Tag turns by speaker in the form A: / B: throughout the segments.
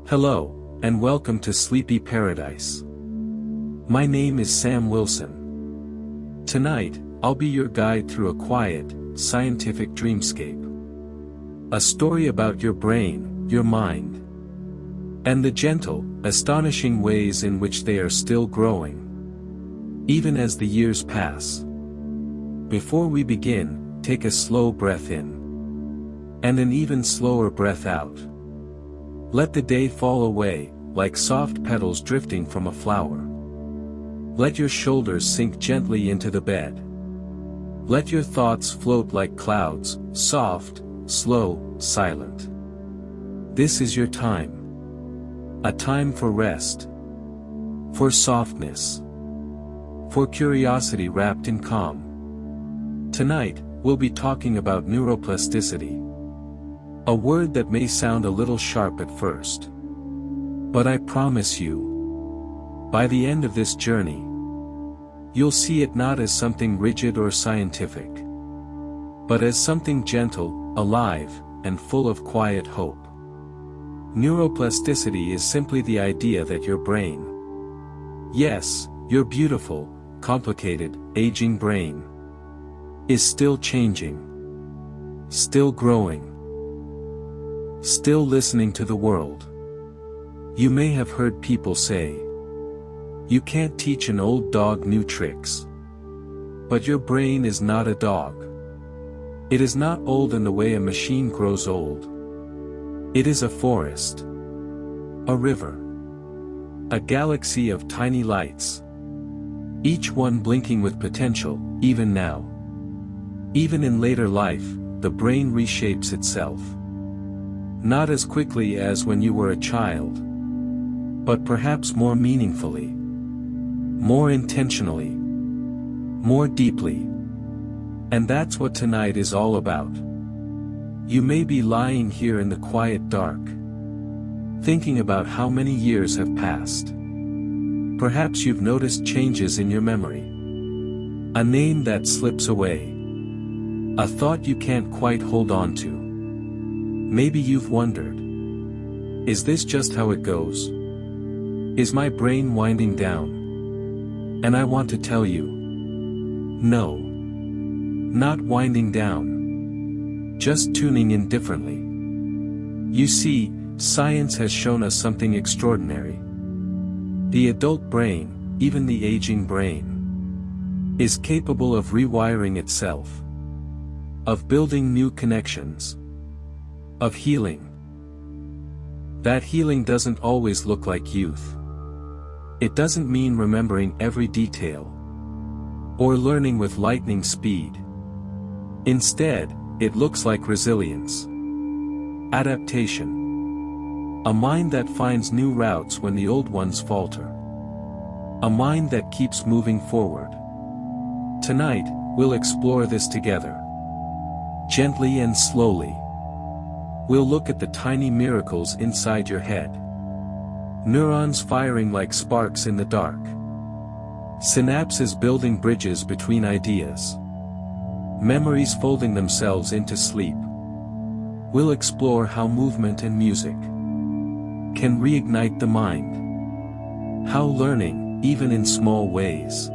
A: Hello, and welcome to Sleepy Paradise. My name is Sam Wilson. Tonight, I'll be your guide through a quiet, scientific dreamscape. A story about your brain, your mind, and the gentle, astonishing ways in which they are still growing, even as the years pass. Before we begin, take a slow breath in, and an even slower breath out. Let the day fall away, like soft petals drifting from a flower. Let your shoulders sink gently into the bed. Let your thoughts float like clouds, soft, slow, silent. This is your time. A time for rest. For softness. For curiosity wrapped in calm. Tonight, we'll be talking about neuroplasticity. A word that may sound a little sharp at first. But I promise you, by the end of this journey, you'll see it not as something rigid or scientific, but as something gentle, alive, and full of quiet hope. Neuroplasticity is simply the idea that your brain, yes, your beautiful, complicated, aging brain, is still changing, still growing, still listening to the world. You may have heard people say, you can't teach an old dog new tricks. But your brain is not a dog. It is not old in the way a machine grows old. It is a forest, a river, a galaxy of tiny lights, each one blinking with potential, even now. Even in later life, the brain reshapes itself. Not as quickly as when you were a child, but perhaps more meaningfully, more intentionally, more deeply. And that's what tonight is all about. You may be lying here in the quiet dark, thinking about how many years have passed. Perhaps you've noticed changes in your memory. A name that slips away. A thought you can't quite hold on to. Maybe you've wondered, is this just how it goes? Is my brain winding down? And I want to tell you, no. Not winding down. Just tuning in differently. You see, science has shown us something extraordinary. The adult brain, even the aging brain, is capable of rewiring itself, of building new connections, of healing. That healing doesn't always look like youth. It doesn't mean remembering every detail, or learning with lightning speed. Instead, it looks like resilience, adaptation, a mind that finds new routes when the old ones falter, a mind that keeps moving forward. Tonight, we'll explore this together, gently and slowly. We'll look at the tiny miracles inside your head. Neurons firing like sparks in the dark. Synapses building bridges between ideas. Memories folding themselves into sleep. We'll explore how movement and music can reignite the mind. How learning, even in small ways,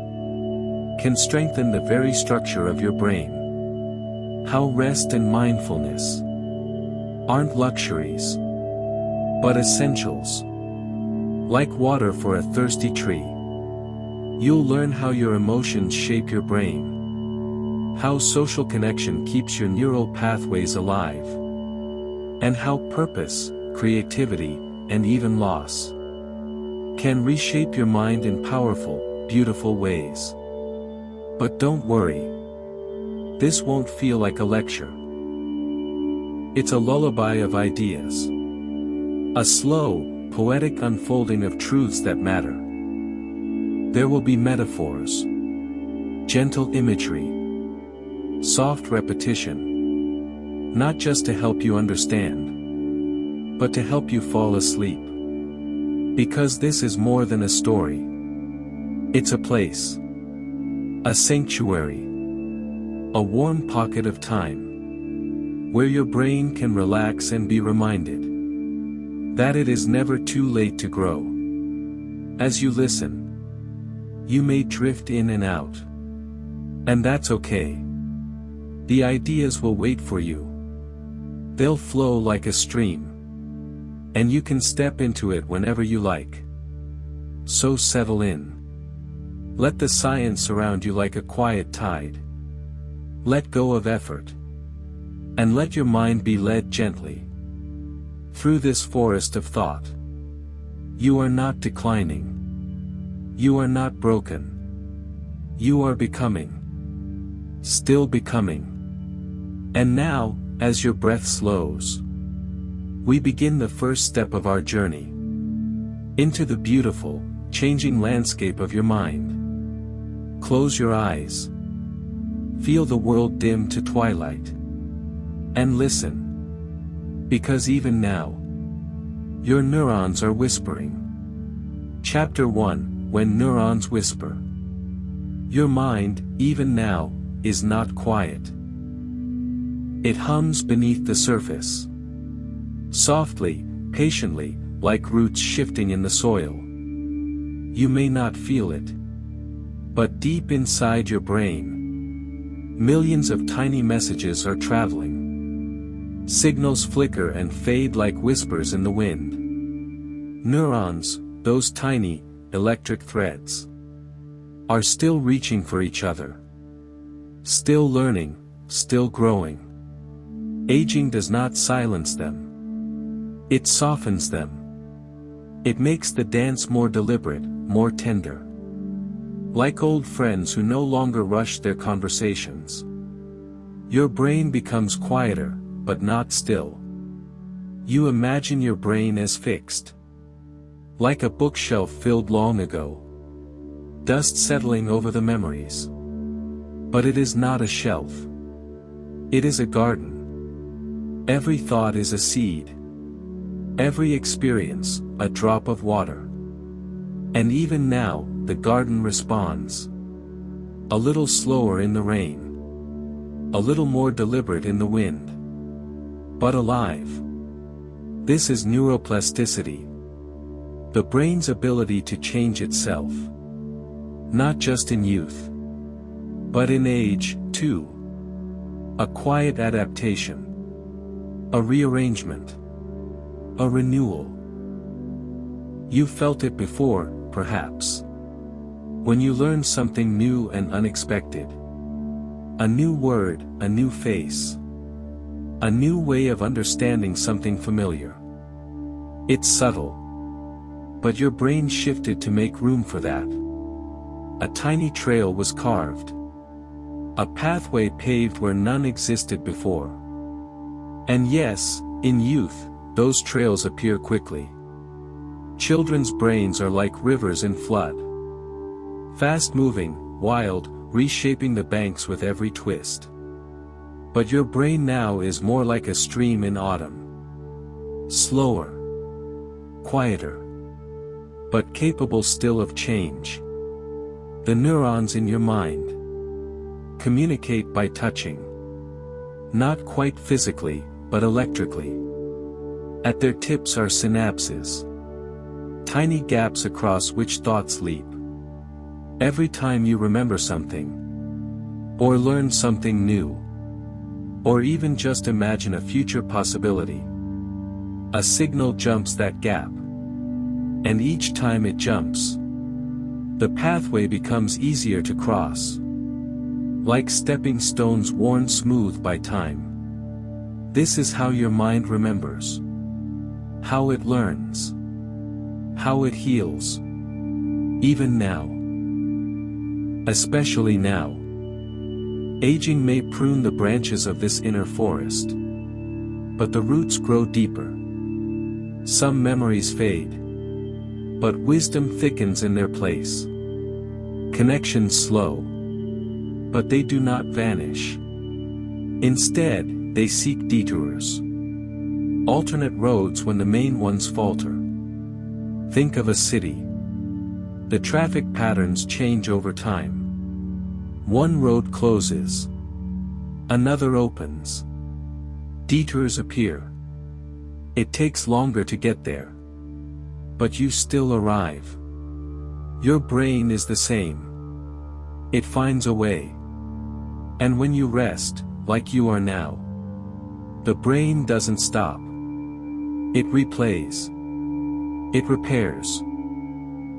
A: can strengthen the very structure of your brain. How rest and mindfulness aren't luxuries, but essentials. Like water for a thirsty tree. You'll learn how your emotions shape your brain. How social connection keeps your neural pathways alive. And how purpose, creativity, and even loss can reshape your mind in powerful, beautiful ways. But don't worry. This won't feel like a lecture. It's a lullaby of ideas. A slow, poetic unfolding of truths that matter. There will be metaphors, gentle imagery, soft repetition, not just to help you understand, but to help you fall asleep. Because this is more than a story. It's a place, a sanctuary, a warm pocket of time, where your brain can relax and be reminded That it is never too late to grow. As you listen, you may drift in and out. And that's okay. The ideas will wait for you. They'll flow like a stream. And you can step into it whenever you like. So settle in. Let the science surround you like a quiet tide. Let go of effort. And let your mind be led gently through this forest of thought. You are not declining. You are not broken. You are becoming. Still becoming. And now, as your breath slows, we begin the first step of our journey into the beautiful, changing landscape of your mind. Close your eyes. Feel the world dim to twilight. And listen. Because even now, your neurons are whispering. Chapter 1: When Neurons Whisper. Your mind, even now, is not quiet. It hums beneath the surface. Softly, patiently, like roots shifting in the soil. You may not feel it. But deep inside your brain, millions of tiny messages are traveling. Signals flicker and fade like whispers in the wind. Neurons, those tiny, electric threads, are still reaching for each other. Still learning, still growing. Aging does not silence them. It softens them. It makes the dance more deliberate, more tender. Like old friends who no longer rush their conversations. Your brain becomes quieter, but not still. You imagine your brain as fixed. Like a bookshelf filled long ago. Dust settling over the memories. But it is not a shelf. It is a garden. Every thought is a seed. Every experience, a drop of water. And even now, the garden responds. A little slower in the rain. A little more deliberate in the wind. But alive. This is neuroplasticity. The brain's ability to change itself. Not just in youth. But in age, too. A quiet adaptation. A rearrangement. A renewal. You felt it before, perhaps. When you learned something new and unexpected. A new word, a new face. A new way of understanding something familiar. It's subtle. But your brain shifted to make room for that. A tiny trail was carved. A pathway paved where none existed before. And yes, in youth, those trails appear quickly. Children's brains are like rivers in flood. Fast-moving, wild, reshaping the banks with every twist. But your brain now is more like a stream in autumn. Slower. Quieter. But capable still of change. The neurons in your mind communicate by touching. Not quite physically, but electrically. At their tips are synapses. Tiny gaps across which thoughts leap. Every time you remember something. Or learn something new. Or even just imagine a future possibility. A signal jumps that gap. And each time it jumps, the pathway becomes easier to cross. Like stepping stones worn smooth by time. This is how your mind remembers. How it learns. How it heals. Even now. Especially now. Aging may prune the branches of this inner forest. But the roots grow deeper. Some memories fade. But wisdom thickens in their place. Connections slow. But they do not vanish. Instead, they seek detours. Alternate roads when the main ones falter. Think of a city. The traffic patterns change over time. One road closes. Another opens. Detours appear. It takes longer to get there. but you still arrive. Your brain is the same. It finds a way. And when you rest, like you are now, the brain doesn't stop. It replays. It repairs.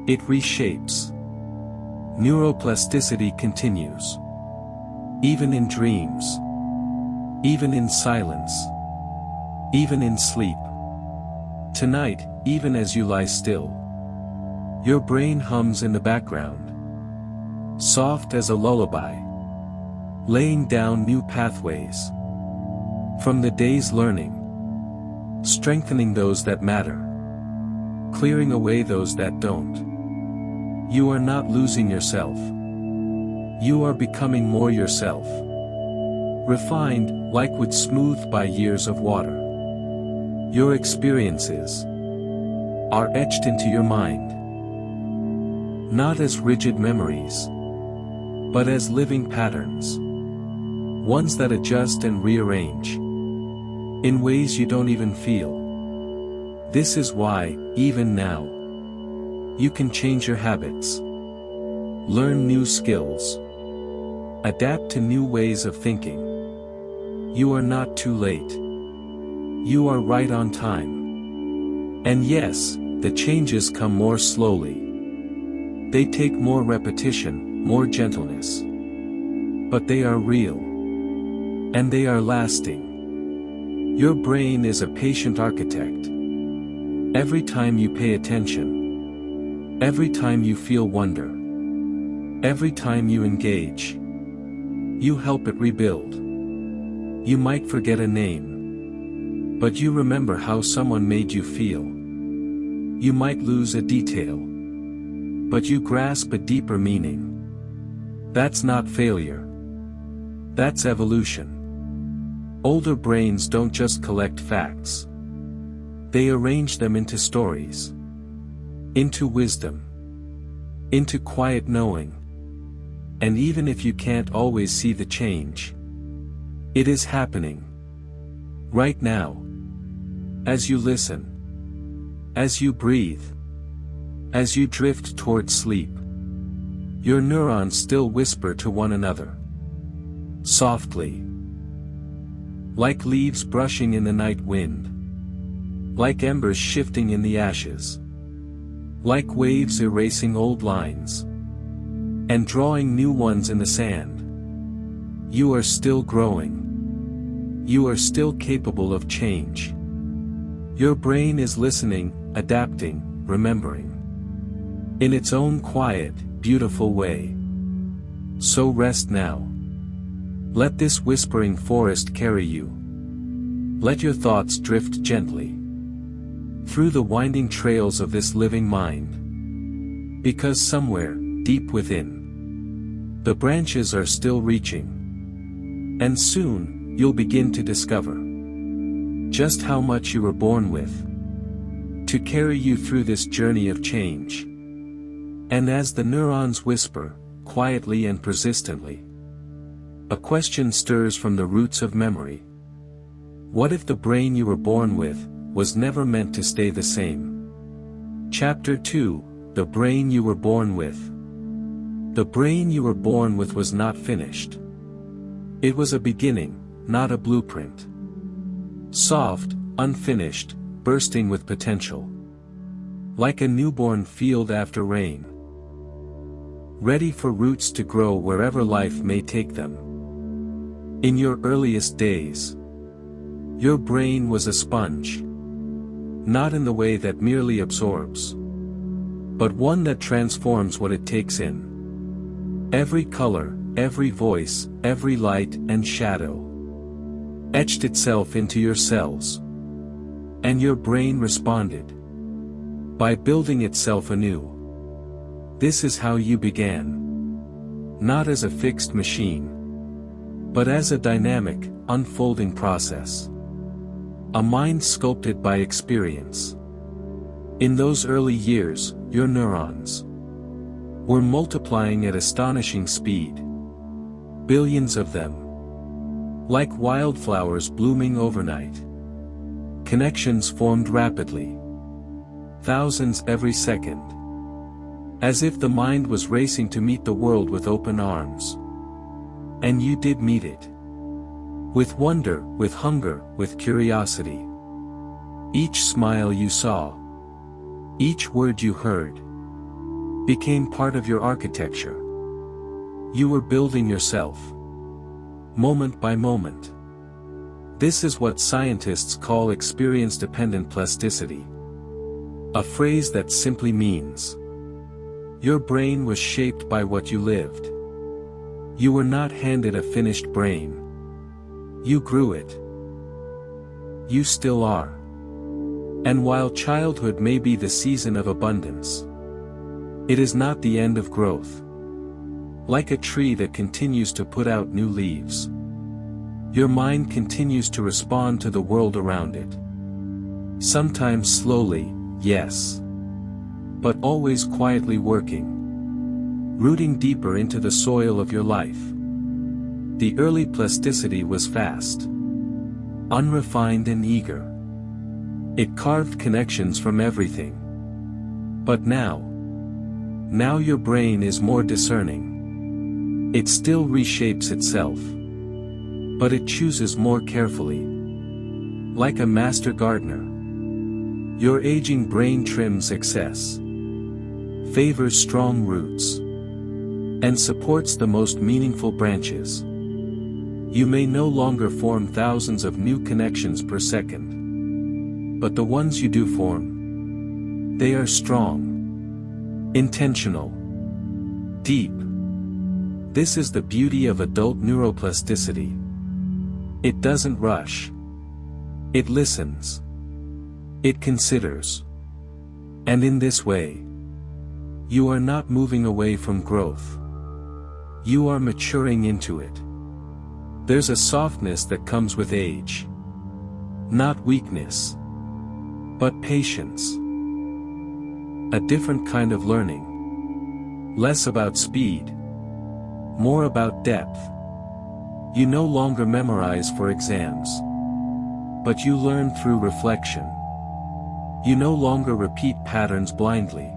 A: It reshapes. Neuroplasticity continues. Even in dreams. Even in silence. Even in sleep. Tonight, even as you lie still, your brain hums in the background, soft as a lullaby, laying down new pathways from the day's learning, strengthening those that matter, clearing away those that don't. You are not losing yourself. You are becoming more yourself. Refined, like wood smoothed by years of water. Your experiences are etched into your mind, not as rigid memories, but as living patterns, ones that adjust and rearrange in ways you don't even feel. This is why, even now, you can change your habits, learn new skills, adapt to new ways of thinking. You are not too late. You are right on time. And yes, the changes come more slowly. They take more repetition, more gentleness. But they are real. And they are lasting. Your brain is a patient architect. Every time you pay attention, every time you feel wonder, every time you engage, you help it rebuild. You might forget a name, but you remember how someone made you feel. You might lose a detail, but you grasp a deeper meaning. That's not failure. That's evolution. Older brains don't just collect facts. They arrange them into stories, into wisdom, into quiet knowing. And even if you can't always see the change, it is happening. Right now. As you listen. As you breathe. As you drift toward sleep. Your neurons still whisper to one another. Softly. Like leaves brushing in the night wind. Like embers shifting in the ashes. Like waves erasing old lines. And drawing new ones in the sand. You are still growing. You are still capable of change. Your brain is listening, adapting, remembering. In its own quiet, beautiful way. So rest now. Let this whispering forest carry you. Let your thoughts drift gently through the winding trails of this living mind. Because somewhere, deep within, the branches are still reaching. And soon, you'll begin to discover just how much you were born with to carry you through this journey of change. And as the neurons whisper, quietly and persistently, a question stirs from the roots of memory. What if the brain you were born with was never meant to stay the same? Chapter 2, The Brain You Were Born With. The brain you were born with was not finished. It was a beginning, not a blueprint. Soft, unfinished, bursting with potential. Like a newborn field after rain. Ready for roots to grow wherever life may take them. In your earliest days, your brain was a sponge. Not in the way that merely absorbs, but one that transforms what it takes in. Every color, every voice, every light and shadow etched itself into your cells. And your brain responded by building itself anew. This is how you began. Not as a fixed machine, but as a dynamic, unfolding process. A mind sculpted by experience. In those early years, your neurons were multiplying at astonishing speed. Billions of them. Like wildflowers blooming overnight. Connections formed rapidly. thousands every second. As if the mind was racing to meet the world with open arms. And you did meet it. With wonder, with hunger, with curiosity. Each smile you saw, each word you heard, became part of your architecture. You were building yourself, moment by moment. This is what scientists call experience-dependent plasticity. A phrase that simply means, your brain was shaped by what you lived. You were not handed a finished brain. You grew it. You still are. And while childhood may be the season of abundance, it is not the end of growth. Like a tree that continues to put out new leaves, your mind continues to respond to the world around it. Sometimes slowly, yes. But always quietly working. Rooting deeper into the soil of your life. The early plasticity was fast. Unrefined and eager. It carved connections from everything. But now your brain is more discerning. It still reshapes itself. But it chooses more carefully. Like a master gardener. Your aging brain trims excess. Favors strong roots. And supports the most meaningful branches. You may no longer form thousands of new connections per second. But the ones you do form, they are strong, intentional, deep. This is the beauty of adult neuroplasticity. It doesn't rush. It listens. It considers. And in this way, you are not moving away from growth. You are maturing into it. There's a softness that comes with age. Not weakness. But patience. A different kind of learning. Less about speed. More about depth. You no longer memorize for exams. But you learn through reflection. You no longer repeat patterns blindly.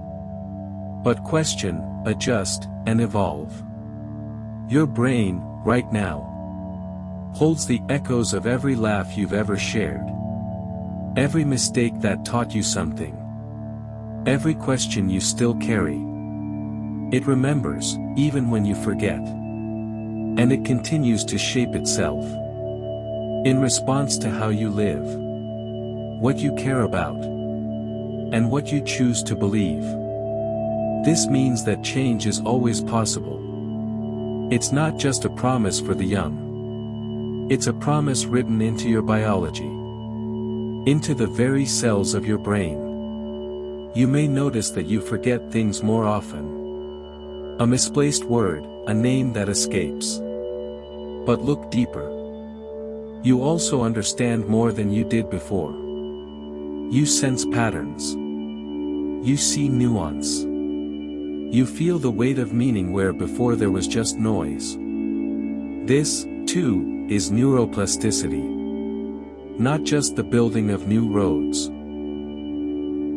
A: But question, adjust, and evolve. Your brain, right now, holds the echoes of every laugh you've ever shared. Every mistake that taught you something. Every question you still carry. It remembers, even when you forget. And it continues to shape itself. In response to how you live. What you care about. And what you choose to believe. This means that change is always possible. It's not just a promise for the young. It's a promise written into your biology. Into the very cells of your brain. You may notice that you forget things more often. A misplaced word, a name that escapes. But look deeper. You also understand more than you did before. You sense patterns. You see nuance. You feel the weight of meaning where before there was just noise. This, too, is neuroplasticity. Not just the building of new roads,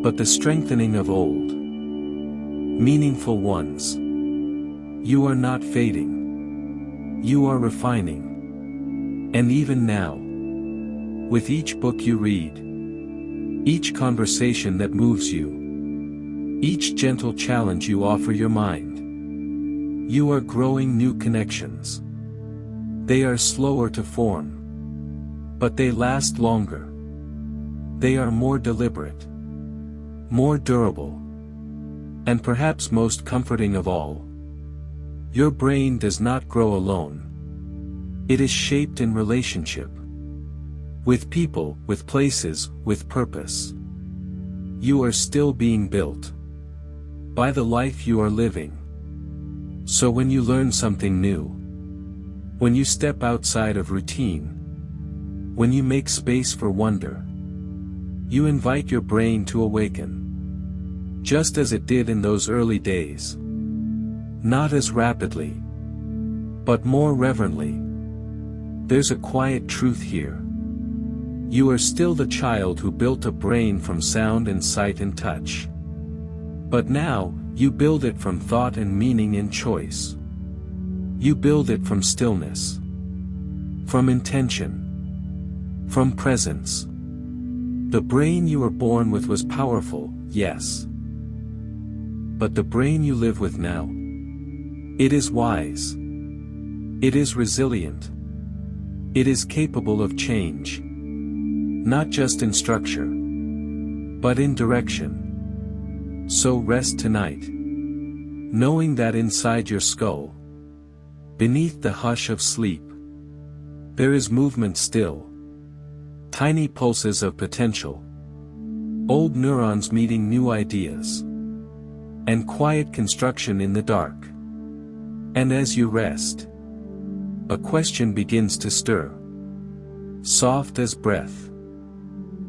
A: but the strengthening of old, meaningful ones. You are not fading. You are refining. And even now, with each book you read, each conversation that moves you, each gentle challenge you offer your mind, you are growing new connections. They are slower to form. But they last longer. They are more deliberate. More durable. And perhaps most comforting of all. Your brain does not grow alone. It is shaped in relationship. With people, with places, with purpose. You are still being built. By the life you are living. So when you learn something new, when you step outside of routine, when you make space for wonder, you invite your brain to awaken. Just as it did in those early days. Not as rapidly, but more reverently. There's a quiet truth here. You are still the child who built a brain from sound and sight and touch. But now, you build it from thought and meaning and choice. You build it from stillness, from intention, from presence. The brain you were born with was powerful, yes. But the brain you live with now, it is wise. It is resilient. It is capable of change. Not just in structure, but in direction. So rest tonight, knowing that inside your skull, beneath the hush of sleep, there is movement still. Tiny pulses of potential. Old neurons meeting new ideas. And quiet construction in the dark. And as you rest, a question begins to stir. Soft as breath.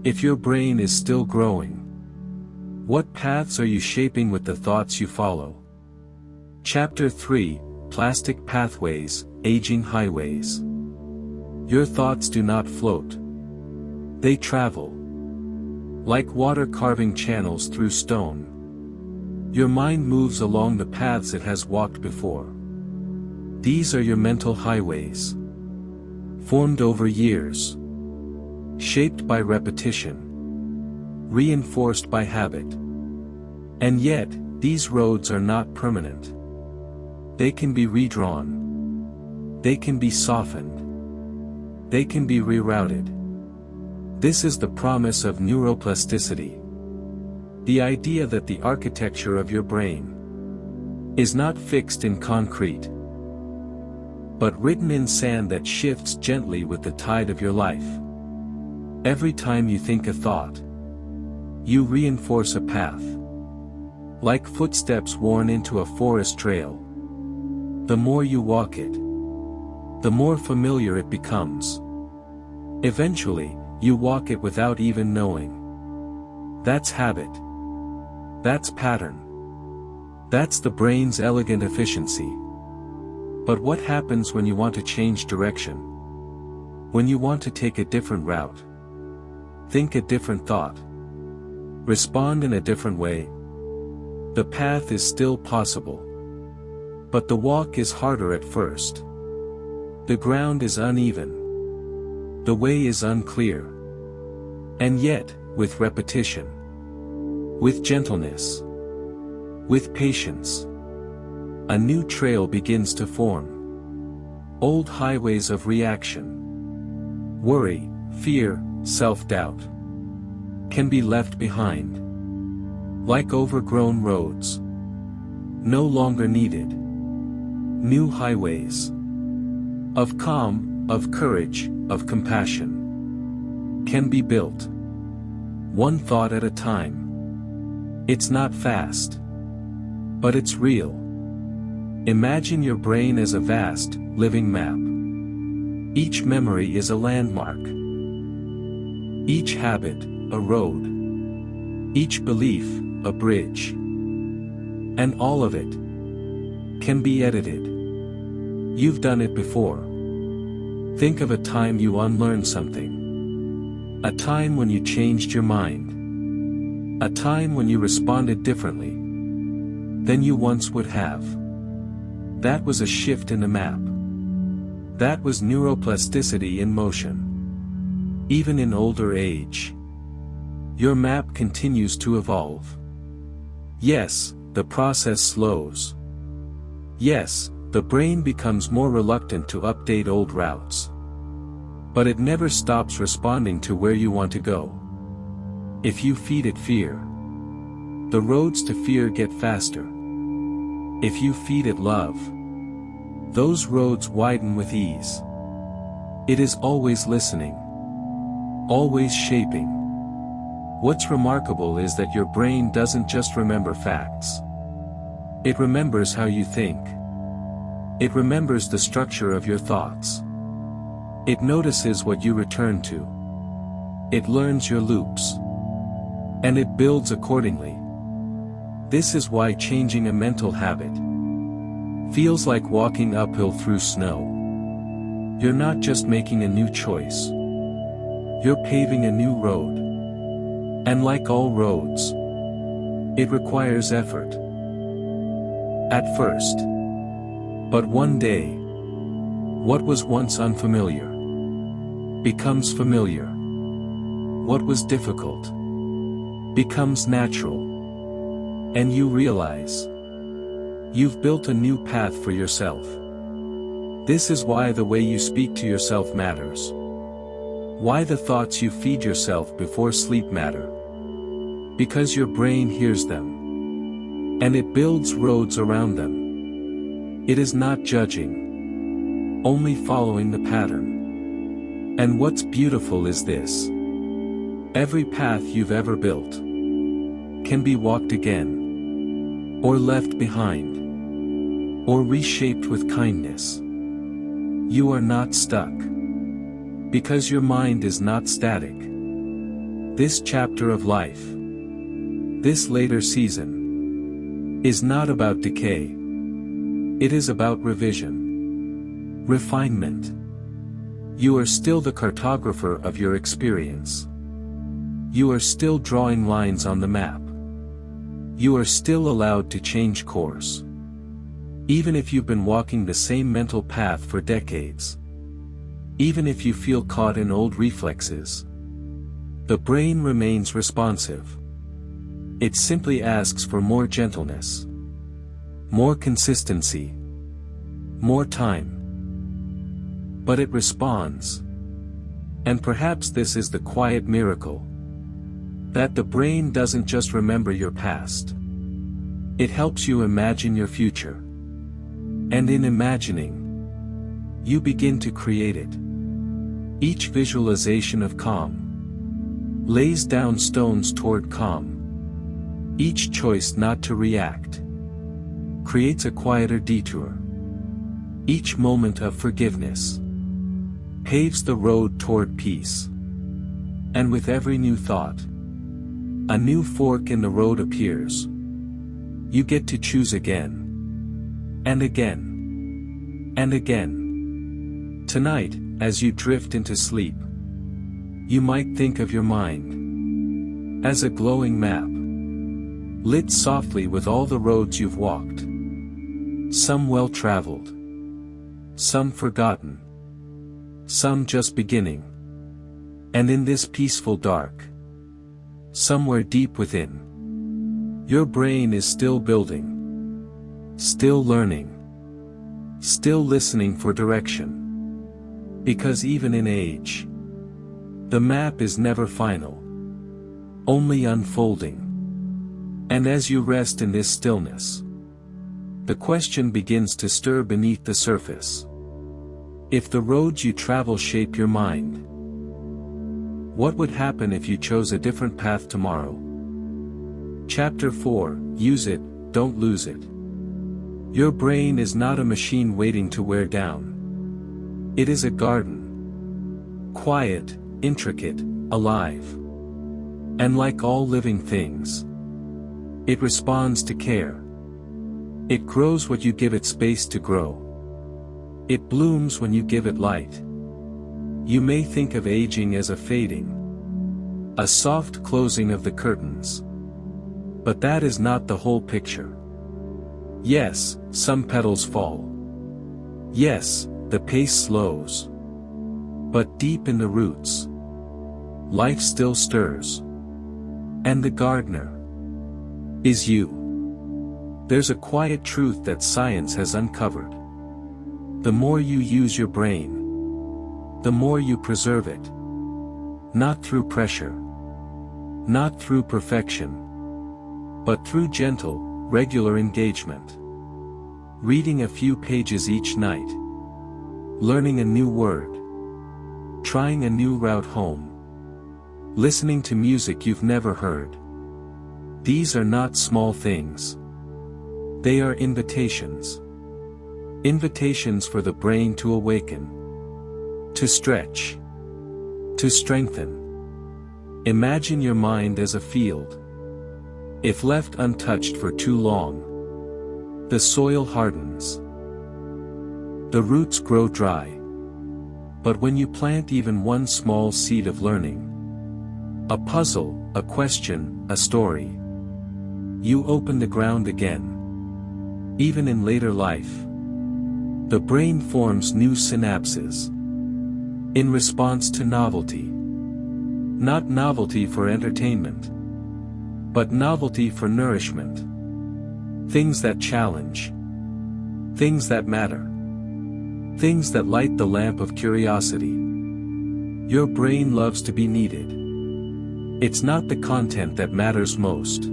A: If your brain is still growing, what paths are you shaping with the thoughts you follow? Chapter 3, Plastic Pathways, Aging Highways. Your thoughts do not float. They travel. Like water carving channels through stone. Your mind moves along the paths it has walked before. These are your mental highways. Formed over years. Shaped by repetition. Reinforced by habit. And yet, these roads are not permanent. They can be redrawn. They can be softened. They can be rerouted. This is the promise of neuroplasticity. The idea that the architecture of your brain is not fixed in concrete, but written in sand that shifts gently with the tide of your life. Every time you think a thought, you reinforce a path. Like footsteps worn into a forest trail. The more you walk it, the more familiar it becomes. Eventually, you walk it without even knowing. That's habit. That's pattern. That's the brain's elegant efficiency. But what happens when you want to change direction? When you want to take a different route? Think a different thought? Respond in a different way? The path is still possible. But the walk is harder at first. The ground is uneven. The way is unclear. And yet, with repetition, with gentleness, with patience, a new trail begins to form. Old highways of reaction, worry, fear, self-doubt, can be left behind. Like overgrown roads, no longer needed. New highways of calm, of courage, of compassion can be built. One thought at a time. It's not fast, but it's real. Imagine your brain as a vast, living map. Each memory is a landmark. Each habit, a road. Each belief, a bridge. And all of it can be edited. You've done it before. Think of a time you unlearned something. A time when you changed your mind. A time when you responded differently than you once would have. That was a shift in the map. That was neuroplasticity in motion. Even in older age, your map continues to evolve. Yes, the process slows. Yes, the brain becomes more reluctant to update old routes. But it never stops responding to where you want to go. If you feed it fear, the roads to fear get faster. If you feed it love, those roads widen with ease. It is always listening, always shaping. What's remarkable is that your brain doesn't just remember facts. It remembers how you think. It remembers the structure of your thoughts. It notices what you return to. It learns your loops. And it builds accordingly. This is why changing a mental habit feels like walking uphill through snow. You're not just making a new choice. You're paving a new road. And like all roads, It requires effort. At first. But one day, what was once unfamiliar becomes familiar. What was difficult becomes natural. And you realize you've built a new path for yourself. This is why the way you speak to yourself matters. Why the thoughts you feed yourself before sleep matter. Because your brain hears them. And it builds roads around them. It is not judging. Only following the pattern. And what's beautiful is this. Every path you've ever built can be walked again. Or left behind. Or reshaped with kindness. You are not stuck. Because your mind is not static. This chapter of life, this later season, is not about decay. It is about revision. Refinement. You are still the cartographer of your experience. You are still drawing lines on the map. You are still allowed to change course. Even if you've been walking the same mental path for decades. Even if you feel caught in old reflexes. The brain remains responsive. It simply asks for more gentleness. More consistency. More time. But it responds. And perhaps this is the quiet miracle. That the brain doesn't just remember your past. It helps you imagine your future. And in imagining, you begin to create it. Each visualization of calm lays down stones toward calm. Each choice not to react creates a quieter detour. Each moment of forgiveness paves the road toward peace. And with every new thought, a new fork in the road appears. You get to choose again. And again. And again. Tonight, as you drift into sleep, you might think of your mind as a glowing map, lit softly with all the roads you've walked. Some well-traveled. Some forgotten. Some just beginning. And in this peaceful dark, somewhere deep within, your brain is still building. Still learning. Still listening for direction. Because even in age, the map is never final. Only unfolding. And as you rest in this stillness, the question begins to stir beneath the surface. If the roads you travel shape your mind, what would happen if you chose a different path tomorrow? Chapter 4, Use it, don't lose it. Your brain is not a machine waiting to wear down. It is a garden. Quiet, intricate, alive. And like all living things, it responds to care. It grows what you give it space to grow. It blooms when you give it light. You may think of aging as a fading, a soft closing of the curtains. But that is not the whole picture. Yes, some petals fall. Yes, the pace slows. But deep in the roots, life still stirs. And the gardener is you. There's a quiet truth that science has uncovered. The more you use your brain, the more you preserve it. Not through pressure. Not through perfection. But through gentle, regular engagement. Reading a few pages each night. Learning a new word. Trying a new route home. Listening to music you've never heard. These are not small things. They are invitations. Invitations for the brain to awaken. To stretch. To strengthen. Imagine your mind as a field. If left untouched for too long, the soil hardens. The roots grow dry. But when you plant even one small seed of learning, a puzzle, a question, a story, you open the ground again. Even in later life, the brain forms new synapses in response to novelty. Not novelty for entertainment, but novelty for nourishment. Things that challenge. Things that matter. Things that light the lamp of curiosity. Your brain loves to be needed. It's not the content that matters most.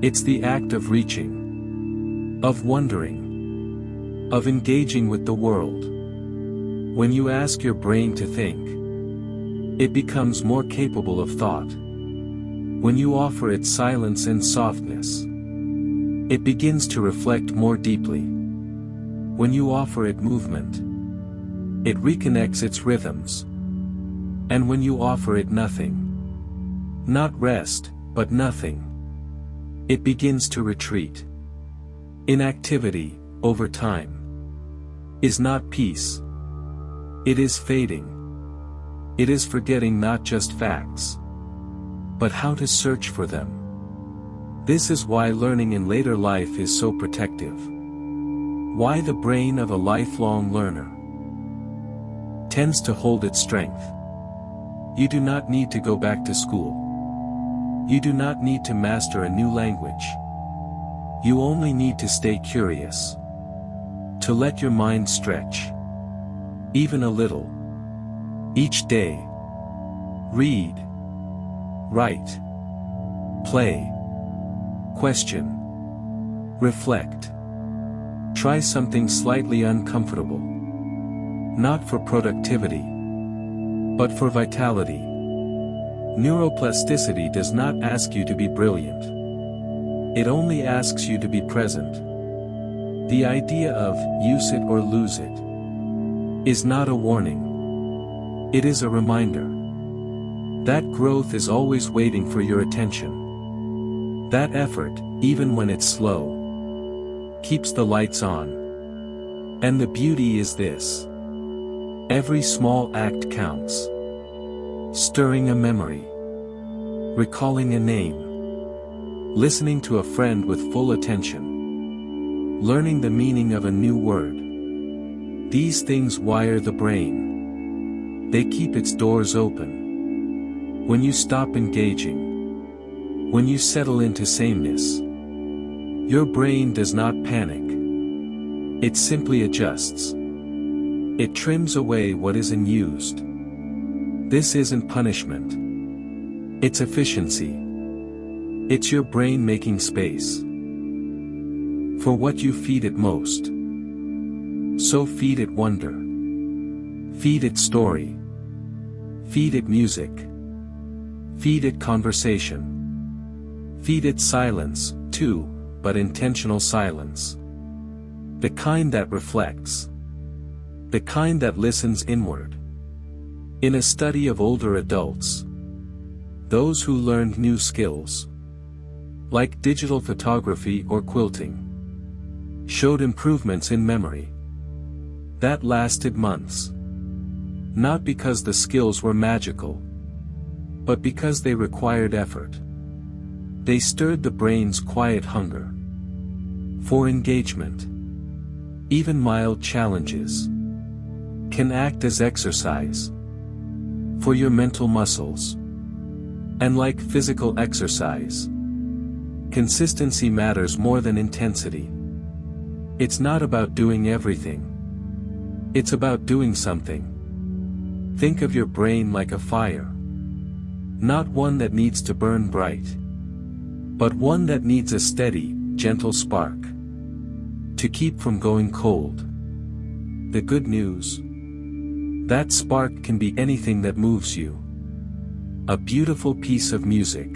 A: It's the act of reaching, of wondering, of engaging with the world. When you ask your brain to think, it becomes more capable of thought. When you offer it silence and softness, it begins to reflect more deeply. When you offer it movement, it reconnects its rhythms. And when you offer it nothing, not rest, but nothing, it begins to retreat. Inactivity, over time, is not peace. It is fading. It is forgetting not just facts, but how to search for them. This is why learning in later life is so protective. Why the brain of a lifelong learner tends to hold its strength. You do not need to go back to school. You do not need to master a new language. You only need to stay curious. To let your mind stretch. Even a little. Each day. Read. Write. Play. Question. Reflect. Try something slightly uncomfortable. Not for productivity, but for vitality. Neuroplasticity does not ask you to be brilliant. It only asks you to be present. The idea of use it or lose it is not a warning. It is a reminder that growth is always waiting for your attention. That effort, even when it's slow, keeps the lights on. And the beauty is this: every small act counts. Stirring a memory, recalling a name, listening to a friend with full attention, learning the meaning of a new word. These things wire the brain. They keep its doors open. When you stop engaging, when you settle into sameness, your brain does not panic. It simply adjusts. It trims away what is unused. This isn't punishment. It's efficiency. It's your brain making space for what you feed it most. So feed it wonder. Feed it story. Feed it music. Feed it conversation. Feed it silence, too, but intentional silence. The kind that reflects. The kind that listens inward. In a study of older adults, those who learned new skills, like digital photography or quilting, showed improvements in memory that lasted months. Not because the skills were magical, but because they required effort. They stirred the brain's quiet hunger for engagement. Even mild challenges can act as exercise for your mental muscles. And like physical exercise, consistency matters more than intensity. It's not about doing everything. It's about doing something. Think of your brain like a fire. Not one that needs to burn bright, but one that needs a steady, gentle spark to keep from going cold. The good news: that spark can be anything that moves you. A beautiful piece of music.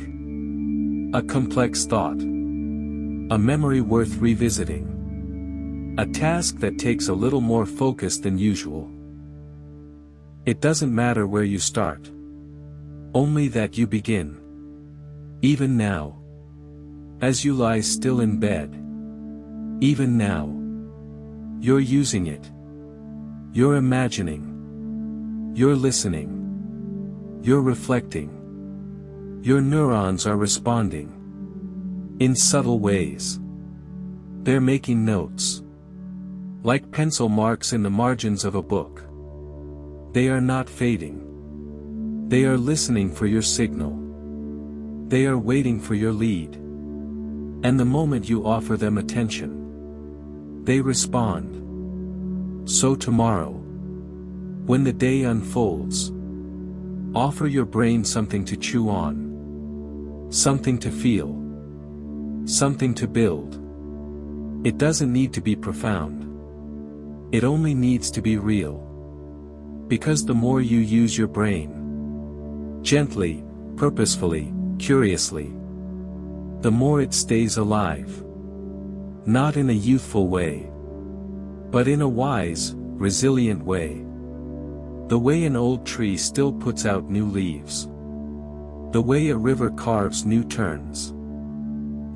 A: A complex thought. A memory worth revisiting. A task that takes a little more focus than usual. It doesn't matter where you start. Only that you begin. Even now. As you lie still in bed. Even now. You're using it. You're imagining. You're listening. You're reflecting. Your neurons are responding. In subtle ways. They're making notes. Like pencil marks in the margins of a book. They are not fading. They are listening for your signal. They are waiting for your lead. And the moment you offer them attention, they respond. So tomorrow, when the day unfolds, offer your brain something to chew on. Something to feel. Something to build. It doesn't need to be profound. It only needs to be real. Because the more you use your brain, gently, purposefully, curiously, the more it stays alive. Not in a youthful way, but in a wise, resilient way. The way an old tree still puts out new leaves. The way a river carves new turns.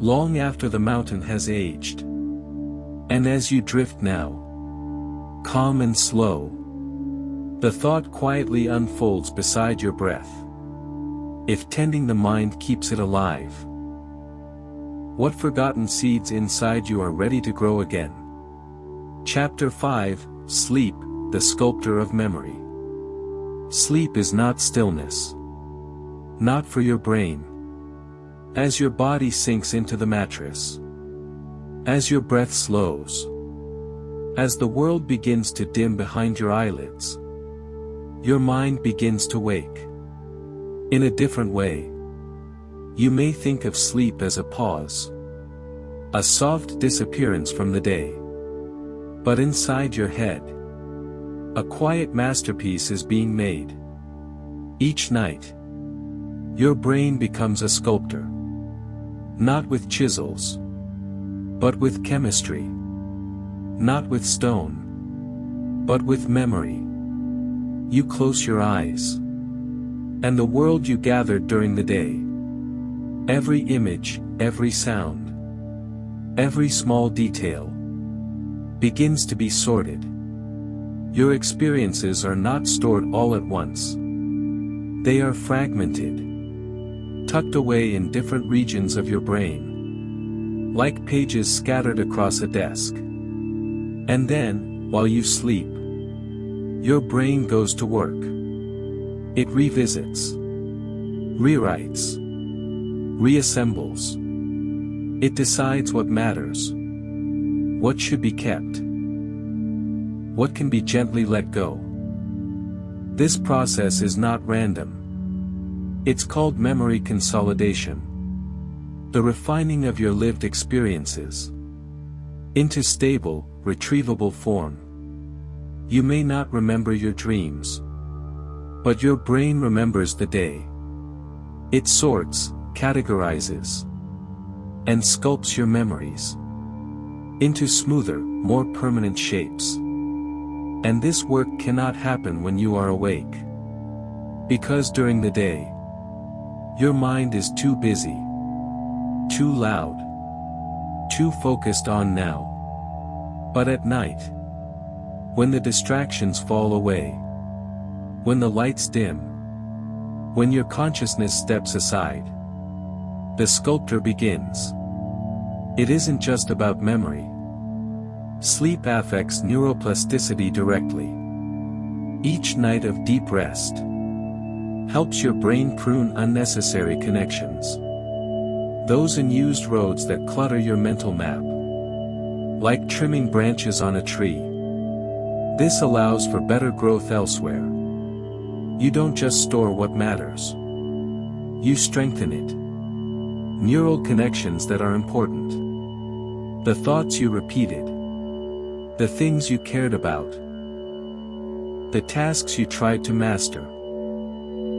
A: Long after the mountain has aged. And as you drift now, calm and slow, the thought quietly unfolds beside your breath. If tending the mind keeps it alive, what forgotten seeds inside you are ready to grow again? Chapter 5, Sleep, the Sculptor of Memory. Sleep is not stillness. Not for your brain. As your body sinks into the mattress. As your breath slows. As the world begins to dim behind your eyelids. Your mind begins to wake. In a different way. You may think of sleep as a pause. A soft disappearance from the day. But inside your head, a quiet masterpiece is being made. Each night, your brain becomes a sculptor. Not with chisels, but with chemistry. Not with stone, but with memory. You close your eyes, and the world you gathered during the day, every image, every sound, every small detail, begins to be sorted. Your experiences are not stored all at once. They are fragmented, tucked away in different regions of your brain, like pages scattered across a desk. And then, while you sleep, your brain goes to work. It revisits, rewrites, reassembles. It decides what matters, what should be kept, what can be gently let go. This process is not random. It's called memory consolidation. The refining of your lived experiences into stable, retrievable form. You may not remember your dreams, but your brain remembers the day. It sorts, categorizes, and sculpts your memories into smoother, more permanent shapes. And this work cannot happen when you are awake. Because during the day, your mind is too busy, too loud, too focused on now. But at night, when the distractions fall away, when the lights dim, when your consciousness steps aside, the sculpture begins. It isn't just about memory. Sleep affects neuroplasticity directly. Each night of deep rest helps your brain prune unnecessary connections. Those unused roads that clutter your mental map. Like trimming branches on a tree. This allows for better growth elsewhere. You don't just store what matters. You strengthen it. Neural connections that are important. The thoughts you repeated. The things you cared about. The tasks you tried to master.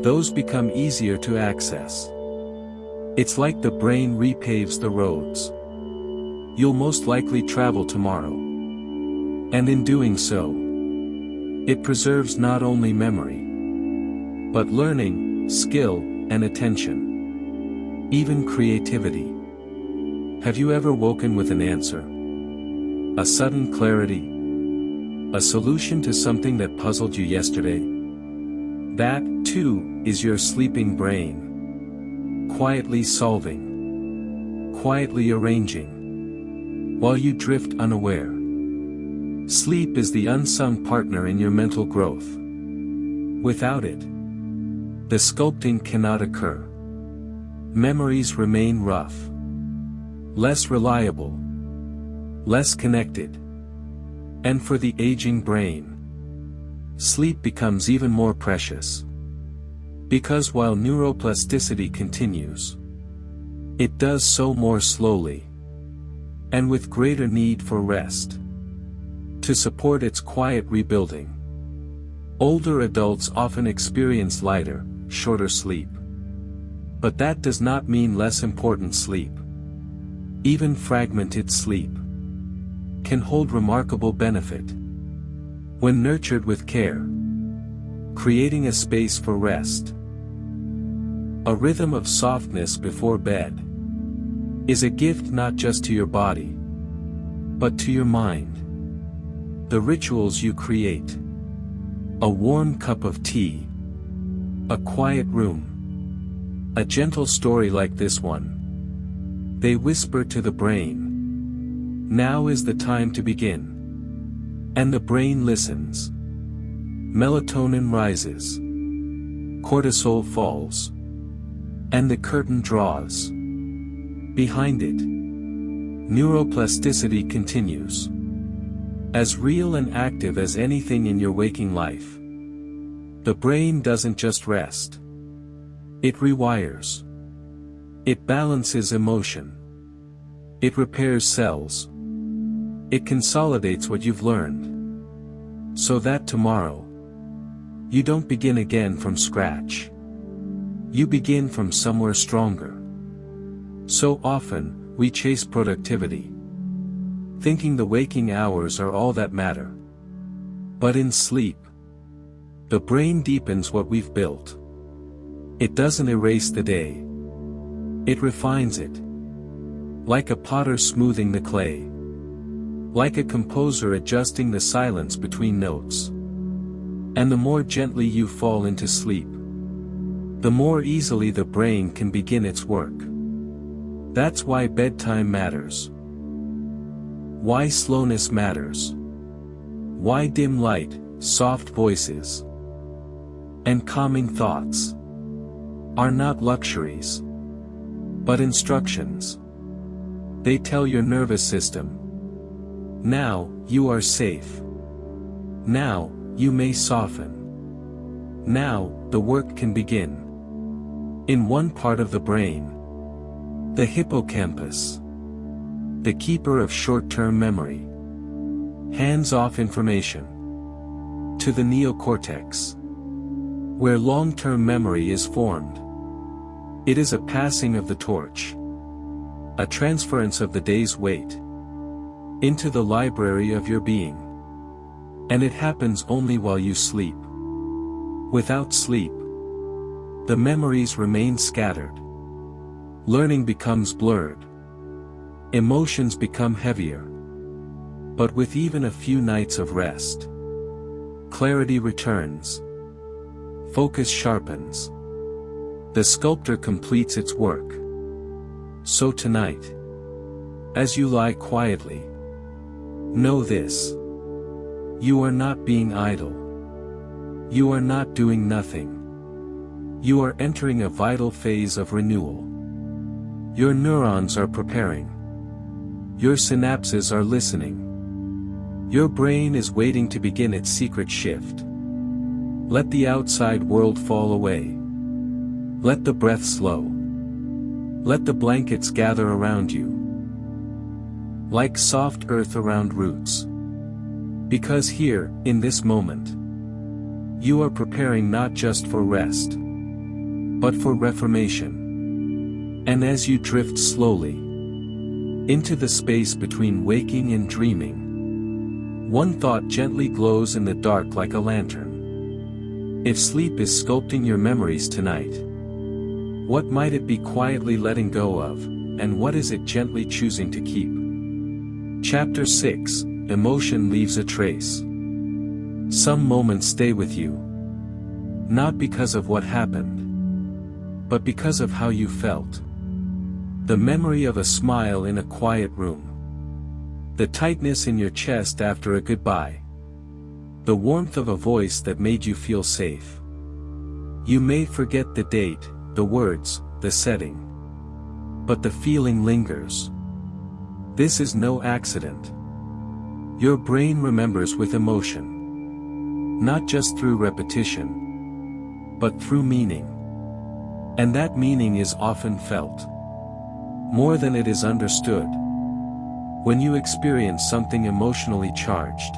A: Those become easier to access. It's like the brain repaves the roads you'll most likely travel tomorrow. And in doing so, it preserves not only memory, but learning, skill, and attention. Even creativity. Have you ever woken with an answer? A sudden clarity? A solution to something that puzzled you yesterday? That, too, is your sleeping brain. Quietly solving. quietly arranging, while you drift unaware. Sleep is the unsung partner in your mental growth. Without it, the sculpting cannot occur. Memories remain rough, less reliable, less connected. And for the aging brain, sleep becomes even more precious. Because while neuroplasticity continues, it does so more slowly, and with greater need for rest, to support its quiet rebuilding. Older adults often experience lighter, shorter sleep. But that does not mean less important sleep. Even fragmented sleep can hold remarkable benefit when nurtured with care, creating a space for rest. A rhythm of softness before bed is a gift not just to your body, but to your mind. The rituals you create, a warm cup of tea, a quiet room, a gentle story like this one, they whisper to the brain, now is the time to begin. And the brain listens. Melatonin rises, cortisol falls, and the curtain draws. Behind it, neuroplasticity continues. As real and active as anything in your waking life. The brain doesn't just rest. It rewires. It balances emotion. It repairs cells. It consolidates what you've learned. So that tomorrow, you don't begin again from scratch. You begin from somewhere stronger. So often, we chase productivity, thinking the waking hours are all that matter. But in sleep, the brain deepens what we've built. It doesn't erase the day. It refines it. Like a potter smoothing the clay. Like a composer adjusting the silence between notes. And the more gently you fall into sleep, the more easily the brain can begin its work. That's why bedtime matters. Why slowness matters. Why dim light, soft voices, and calming thoughts are not luxuries, but instructions. They tell your nervous system, now, you are safe. Now, you may soften. Now, the work can begin. In one part of the brain, the hippocampus, the keeper of short-term memory, hands off information to the neocortex, where long-term memory is formed. It is a passing of the torch, a transference of the day's weight into the library of your being. And it happens only while you sleep. Without sleep, the memories remain scattered. Learning becomes blurred. Emotions become heavier. But with even a few nights of rest, clarity returns. Focus sharpens. The sculptor completes its work. So tonight, as you lie quietly, know this. You are not being idle. You are not doing nothing. You are entering a vital phase of renewal. Your neurons are preparing. Your synapses are listening. Your brain is waiting to begin its secret shift. Let the outside world fall away. Let the breath slow. Let the blankets gather around you, like soft earth around roots. Because here, in this moment, you are preparing not just for rest, but for reformation. And as you drift slowly into the space between waking and dreaming, one thought gently glows in the dark like a lantern. If sleep is sculpting your memories tonight, what might it be quietly letting go of, and what is it gently choosing to keep? Chapter 6, Emotion Leaves a Trace. Some moments stay with you, not because of what happened, but because of how you felt. The memory of a smile in a quiet room. The tightness in your chest after a goodbye. The warmth of a voice that made you feel safe. You may forget the date, the words, the setting. But the feeling lingers. This is no accident. Your brain remembers with emotion. Not just through repetition, but through meaning. And that meaning is often felt. More than it is understood. When you experience something emotionally charged.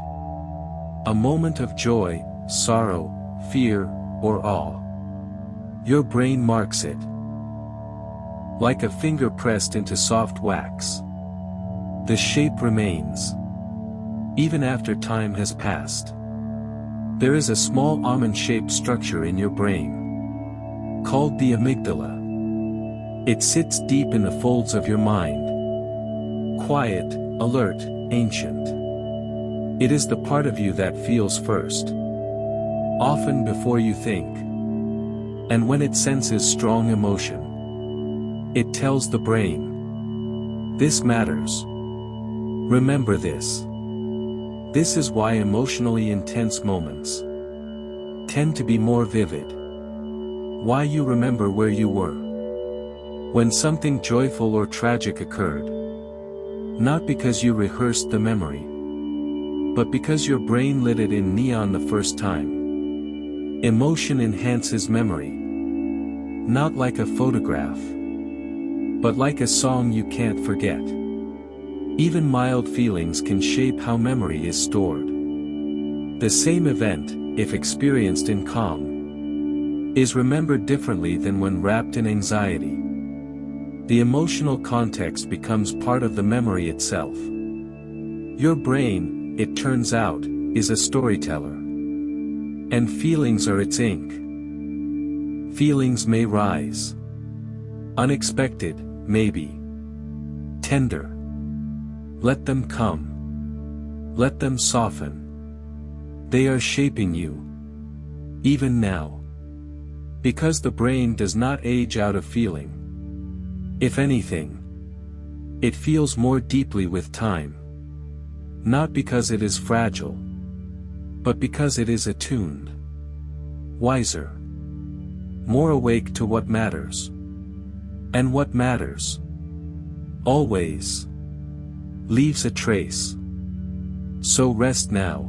A: A moment of joy, sorrow, fear, or awe. Your brain marks it. Like a finger pressed into soft wax. The shape remains. Even after time has passed. There is a small almond-shaped structure in your brain. Called the amygdala. It sits deep in the folds of your mind. Quiet, alert, ancient. It is the part of you that feels first. Often before you think. And when it senses strong emotion. It tells the brain. This matters. Remember this. This is why emotionally intense moments tend to be more vivid. Why you remember where you were when something joyful or tragic occurred. Not because you rehearsed the memory, but because your brain lit it in neon the first time. Emotion enhances memory. Not like a photograph, but like a song you can't forget. Even mild feelings can shape how memory is stored. The same event, if experienced in calm, is remembered differently than when wrapped in anxiety. The emotional context becomes part of the memory itself. Your brain, it turns out, is a storyteller. And feelings are its ink. Feelings may rise. Unexpected, maybe. Tender. Let them come. Let them soften. They are shaping you. Even now. Because the brain does not age out of feeling. If anything, it feels more deeply with time. Not because it is fragile, but because it is attuned. Wiser. More awake to what matters. And what matters, always, leaves a trace. So rest now.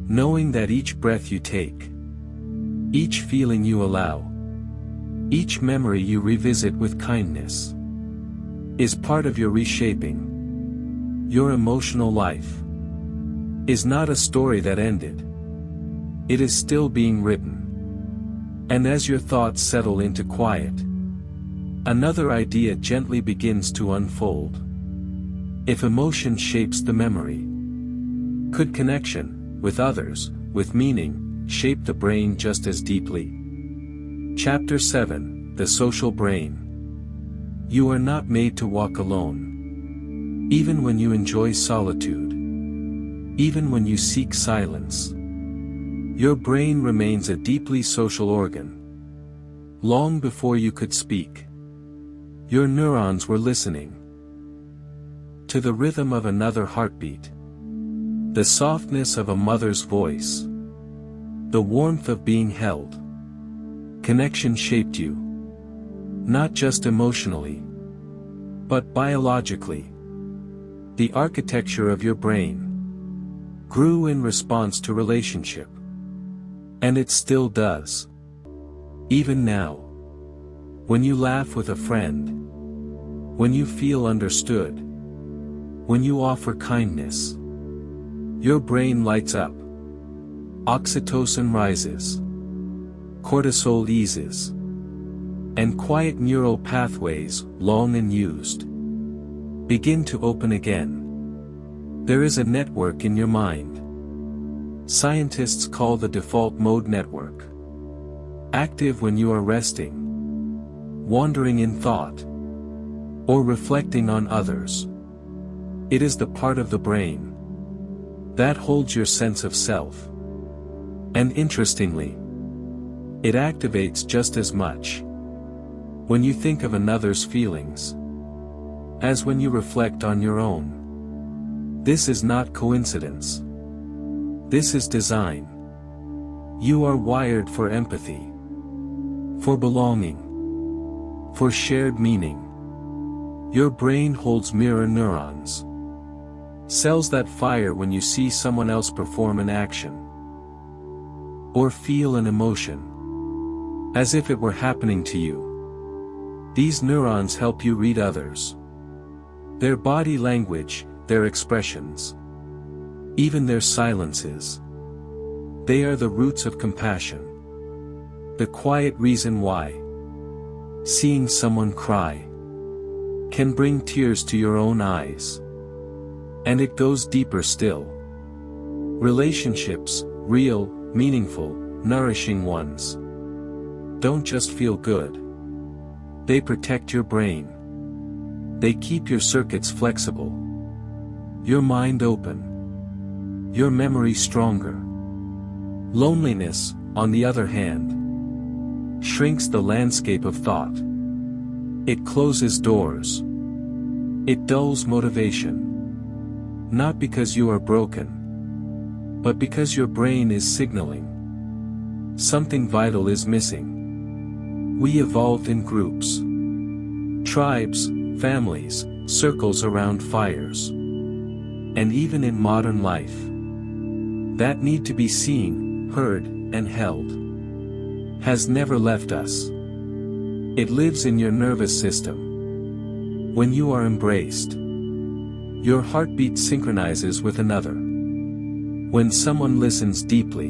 A: Knowing that each breath you take, each feeling you allow, each memory you revisit with kindness, is part of your reshaping. Your emotional life is not a story that ended. It is still being written. And as your thoughts settle into quiet, another idea gently begins to unfold. If emotion shapes the memory, could connection, with others, with meaning, shape the brain just as deeply? Chapter 7, The Social Brain. You are not made to walk alone. Even when you enjoy solitude. Even when you seek silence. Your brain remains a deeply social organ. Long before you could speak, your neurons were listening to the rhythm of another heartbeat, the softness of a mother's voice, the warmth of being held. Connection shaped you, not just emotionally, but biologically. The architecture of your brain grew in response to relationship. And it still does. Even now. When you laugh with a friend. When you feel understood. When you offer kindness. Your brain lights up. Oxytocin rises. Cortisol eases. And quiet neural pathways, long unused, begin to open again. There is a network in your mind. Scientists call the default mode network. Active when you are resting, wandering in thought, or reflecting on others. It is the part of the brain that holds your sense of self. And interestingly, it activates just as much when you think of another's feelings. as when you reflect on your own. This is not coincidence. This is design. You are wired for empathy, for belonging, for shared meaning. Your brain holds mirror neurons, cells that fire when you see someone else perform an action, or feel an emotion, as if it were happening to you. These neurons help you read others, their body language, their expressions, even their silences. They are the roots of compassion, the quiet reason why seeing someone cry can bring tears to your own eyes. And it goes deeper still. Relationships, real, meaningful, nourishing ones, don't just feel good. They protect your brain. They keep your circuits flexible, your mind open, your memory stronger. Loneliness, on the other hand, shrinks the landscape of thought. It closes doors. It dulls motivation. Not because you are broken, but because your brain is signaling something vital is missing. We evolved in groups, tribes, families, circles around fires. And even in modern life, that need to be seen, heard, and held has never left us. It lives in your nervous system. When you are embraced, your heartbeat synchronizes with another. When someone listens deeply,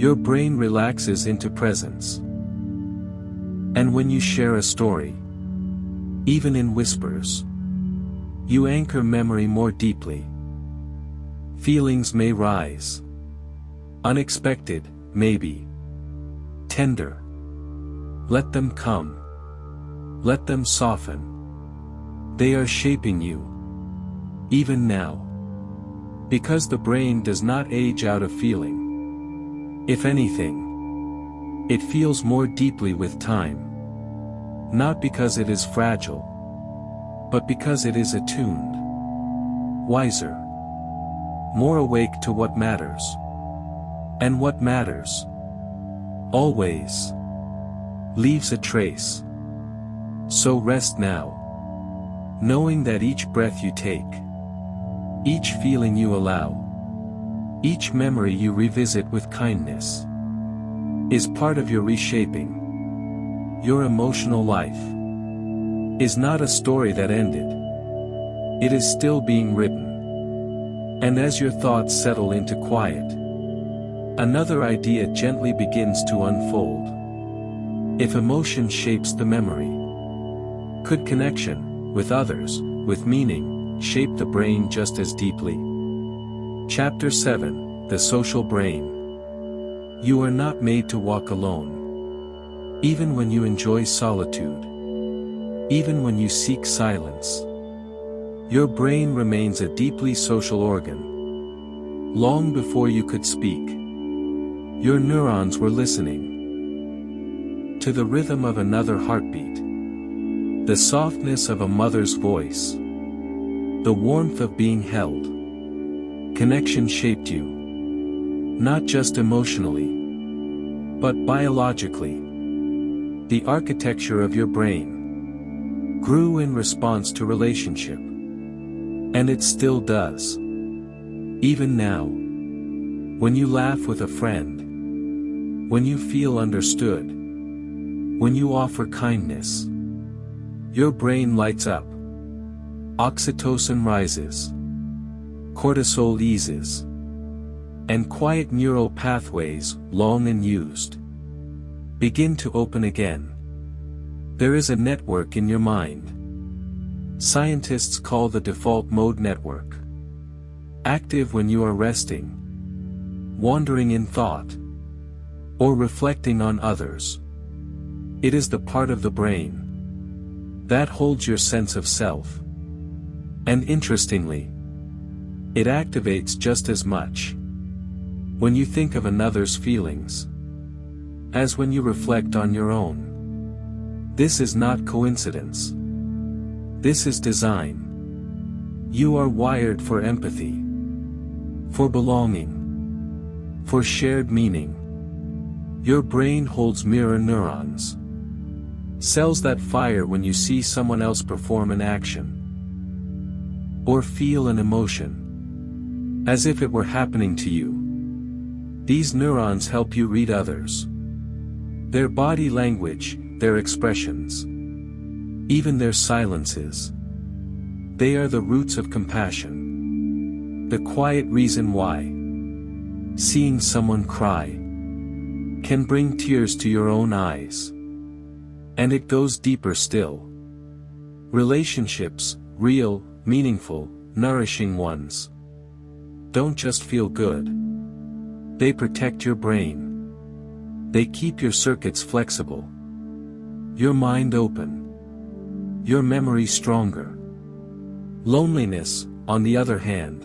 A: your brain relaxes into presence. And when you share a story, even in whispers, you anchor memory more deeply. Feelings may rise. Unexpected, maybe. Tender. Let them come. Let them soften. They are shaping you, even now. Because the brain does not age out of feeling. If anything, it feels more deeply with time. Not because it is fragile, but because it is attuned, wiser, more awake to what matters. And what matters, always, leaves a trace. So rest now, knowing that each breath you take, each feeling you allow, each memory you revisit with kindness, is part of your reshaping. Your emotional life is not a story that ended. It is still being written. And as your thoughts settle into quiet, another idea gently begins to unfold. If emotion shapes the memory, could connection, with others, with meaning, shape the brain just as deeply? Chapter 7, The Social Brain. You are not made to walk alone. Even when you enjoy solitude, even when you seek silence, your brain remains a deeply social organ. Long before you could speak, your neurons were listening to the rhythm of another heartbeat, the softness of a mother's voice, the warmth of being held. Connection shaped you, not just emotionally, but biologically. The architecture of your brain grew in response to relationship. And it still does. Even now. When you laugh with a friend, when you feel understood, when you offer kindness, your brain lights up. Oxytocin rises. Cortisol eases. And quiet neural pathways, long unused, begin to open again. There is a network in your mind. Scientists call the default mode network. Active when you are resting, wandering in thought, or reflecting on others. It is the part of the brain that holds your sense of self. And interestingly, it activates just as much when you think of another's feelings as when you reflect on your own. This is not coincidence. This is design. You are wired for empathy, for belonging, for shared meaning. Your brain holds mirror neurons, cells that fire when you see someone else perform an action or feel an emotion, as if it were happening to you. These neurons help you read others, their body language, their expressions, even their silences. They are the roots of compassion, the quiet reason why seeing someone cry can bring tears to your own eyes. And it goes deeper still. Relationships, real, meaningful, nourishing ones, don't just feel good. They protect your brain. They keep your circuits flexible, your mind open, your memory stronger. Loneliness, on the other hand,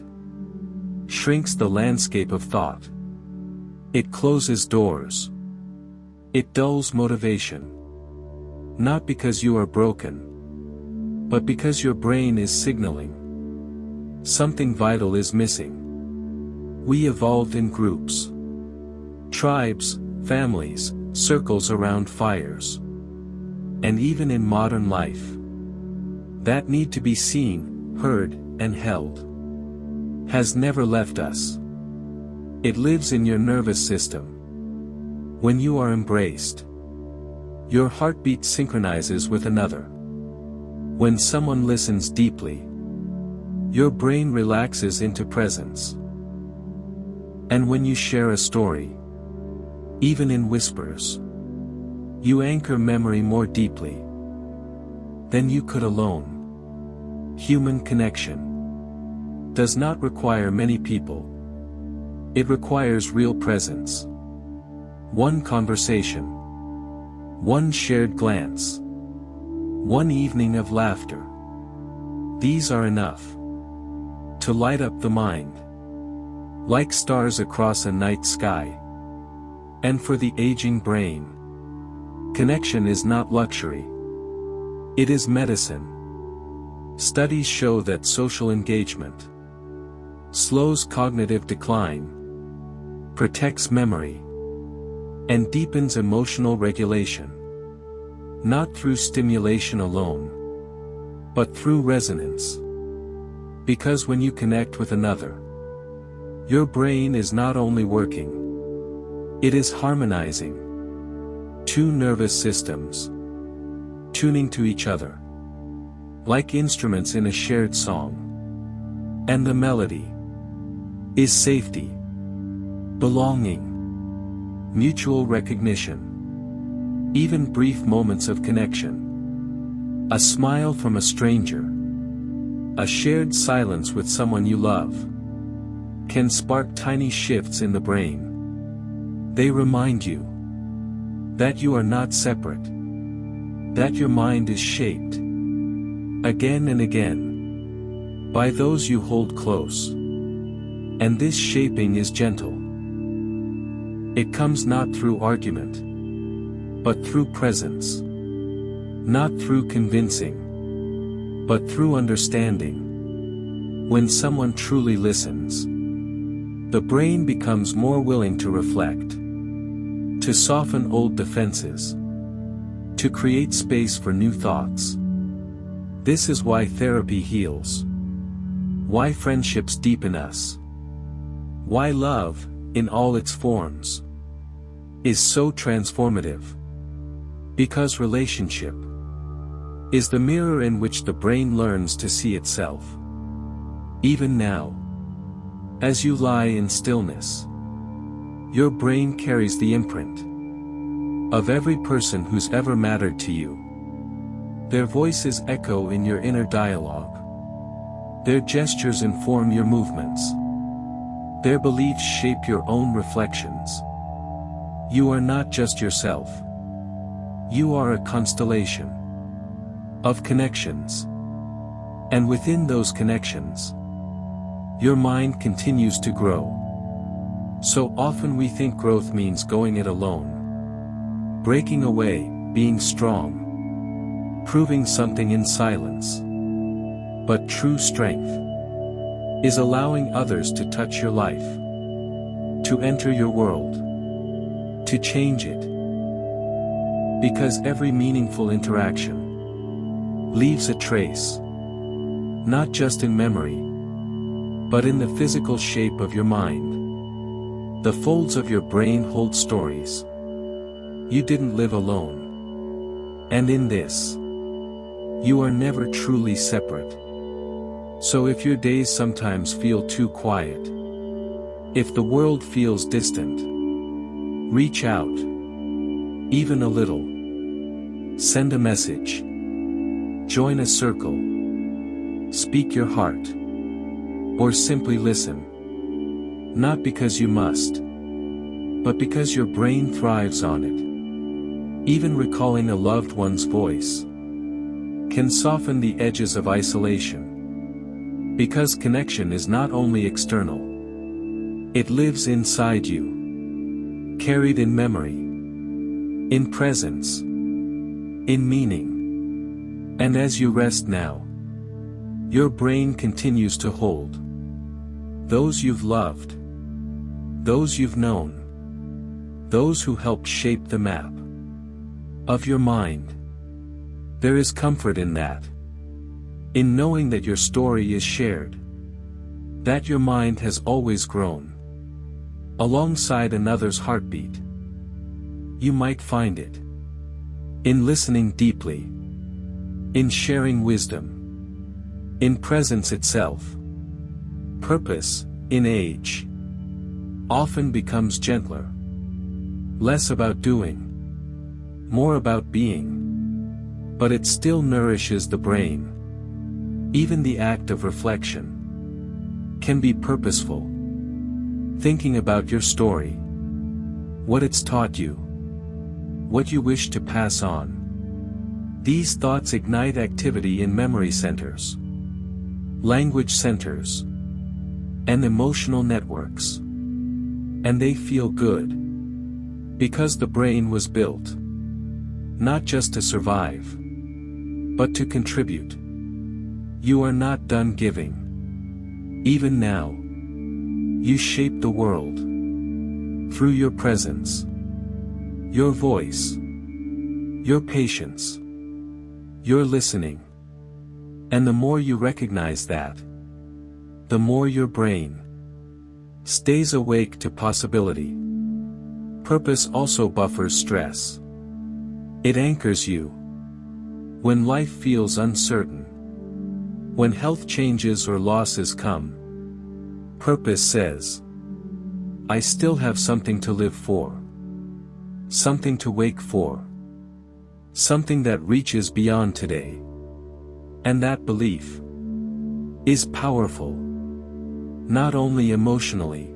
A: shrinks the landscape of thought. It closes doors. It dulls motivation. Not because you are broken, but because your brain is signaling something vital is missing. We evolved in groups, tribes, families, circles around fires. And even in modern life, that need to be seen, heard, and held has never left us. It lives in your nervous system. When you are embraced, your heartbeat synchronizes with another. When someone listens deeply, your brain relaxes into presence. And when you share a story, even in whispers, you anchor memory more deeply than you could alone. Human connection does not require many people. It requires real presence. One conversation, one shared glance, one evening of laughter. These are enough to light up the mind, like stars across a night sky. And for the aging brain, connection is not luxury. It is medicine. Studies show that social engagement slows cognitive decline, protects memory, and deepens emotional regulation. Not through stimulation alone, but through resonance. Because when you connect with another, your brain is not only working, it is harmonizing. Two nervous systems, tuning to each other, like instruments in a shared song. And the melody is safety, belonging, mutual recognition, even brief moments of connection. A smile from a stranger, a shared silence with someone you love, can spark tiny shifts in the brain. They remind you that you are not separate, that your mind is shaped, again and again, by those you hold close. And this shaping is gentle. It comes not through argument, but through presence. Not through convincing, but through understanding. When someone truly listens, the brain becomes more willing to reflect, to soften old defenses, to create space for new thoughts. This is why therapy heals, why friendships deepen us, why love, in all its forms, is so transformative. Because relationship is the mirror in which the brain learns to see itself. Even now, as you lie in stillness, your brain carries the imprint of every person who's ever mattered to you. Their voices echo in your inner dialogue. Their gestures inform your movements. Their beliefs shape your own reflections. You are not just yourself. You are a constellation of connections. And within those connections, your mind continues to grow. So often we think growth means going it alone, breaking away, being strong, proving something in silence. But true strength is allowing others to touch your life, to enter your world, to change it. Because every meaningful interaction leaves a trace, not just in memory, but in the physical shape of your mind. The folds of your brain hold stories. You didn't live alone. And in this, you are never truly separate. So if your days sometimes feel too quiet, if the world feels distant, reach out, even a little. Send a message. Join a circle. Speak your heart. Or simply listen. Not because you must, but because your brain thrives on it. Even recalling a loved one's voice can soften the edges of isolation. Because connection is not only external, it lives inside you, carried in memory, in presence, in meaning. And as you rest now, your brain continues to hold those you've loved, those you've known, those who helped shape the map of your mind. There is comfort in that, in knowing that your story is shared, that your mind has always grown alongside another's heartbeat. You might find it in listening deeply, in sharing wisdom, in presence itself. Purpose, in age, often becomes gentler, less about doing, more about being. But it still nourishes the brain. Even the act of reflection can be purposeful. Thinking about your story, what it's taught you, what you wish to pass on. These thoughts ignite activity in memory centers, language centers, and emotional networks. And they feel good. Because the brain was built not just to survive, but to contribute. You are not done giving. Even now, you shape the world through your presence, your voice, your patience, your listening. And the more you recognize that, the more your brain stays awake to possibility. Purpose also buffers stress. It anchors you when life feels uncertain, when health changes or losses come. Purpose says, I still have something to live for, something to wake for, something that reaches beyond today. And that belief is powerful, not only emotionally,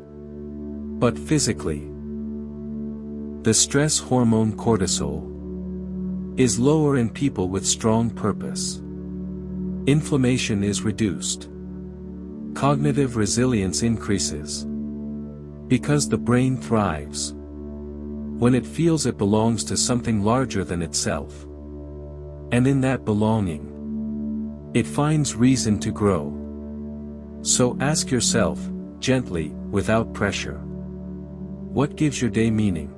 A: but physically. The stress hormone cortisol is lower in people with strong purpose. Inflammation is reduced. Cognitive resilience increases. Because the brain thrives when it feels it belongs to something larger than itself. And in that belonging, it finds reason to grow. So ask yourself, gently, without pressure, what gives your day meaning?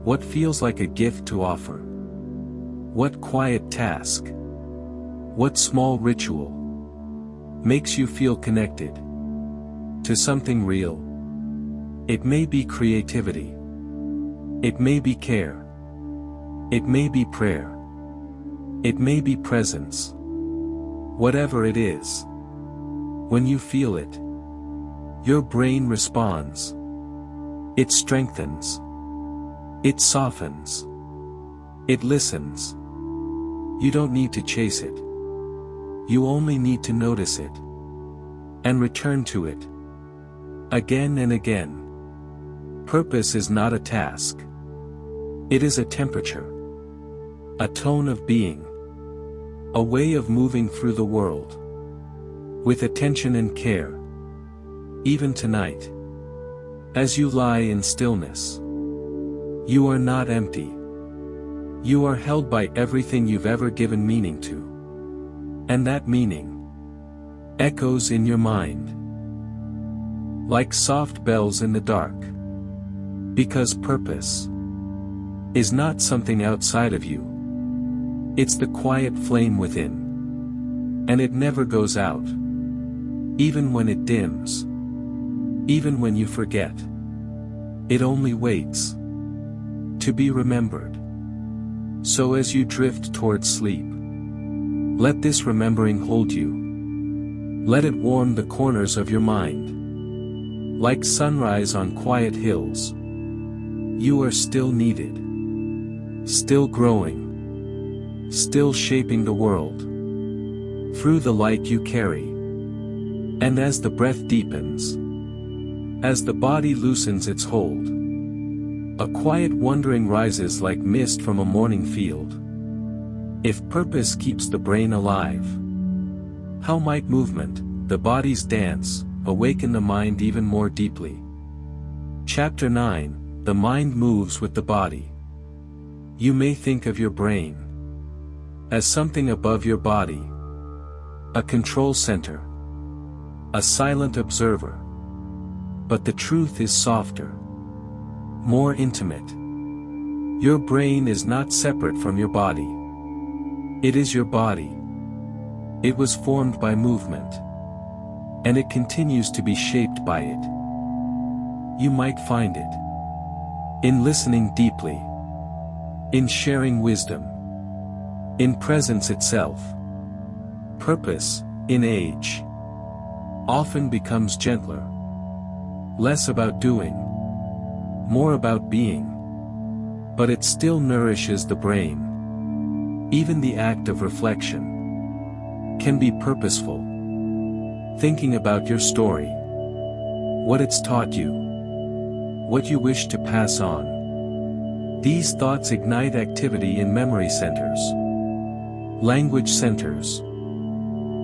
A: What feels like a gift to offer? What quiet task? What small ritual makes you feel connected to something real? It may be creativity. It may be care. It may be prayer. It may be presence. Whatever it is, when you feel it, your brain responds. It strengthens. It softens. It listens. You don't need to chase it. You only need to notice it. And return to it. Again and again. Purpose is not a task. It is a temperature. A tone of being. A way of moving through the world. With attention and care. Even tonight. As you lie in stillness. You are not empty. You are held by everything you've ever given meaning to. And that meaning echoes in your mind, like soft bells in the dark. Because purpose is not something outside of you. It's the quiet flame within. And it never goes out. Even when it dims. Even when you forget. It only waits to be remembered. So as you drift towards sleep, let this remembering hold you. Let it warm the corners of your mind. Like sunrise on quiet hills. You are still needed. Still growing. Still shaping the world. Through the light you carry. And as the breath deepens. As the body loosens its hold. A quiet wondering rises like mist from a morning field. If purpose keeps the brain alive, how might movement, the body's dance, awaken the mind even more deeply? Chapter 9, The Mind Moves with the Body. You may think of your brain as something above your body, a control center, a silent observer. But the truth is softer, more intimate. Your brain is not separate from your body. It is your body. It was formed by movement. And it continues to be shaped by it. You might find it in listening deeply, in sharing wisdom, in presence itself. Purpose, in age, often becomes gentler. Less about doing, more about being. But it still nourishes the brain. Even the act of reflection can be purposeful. Thinking about your story, what it's taught you, what you wish to pass on. These thoughts ignite activity in memory centers, language centers,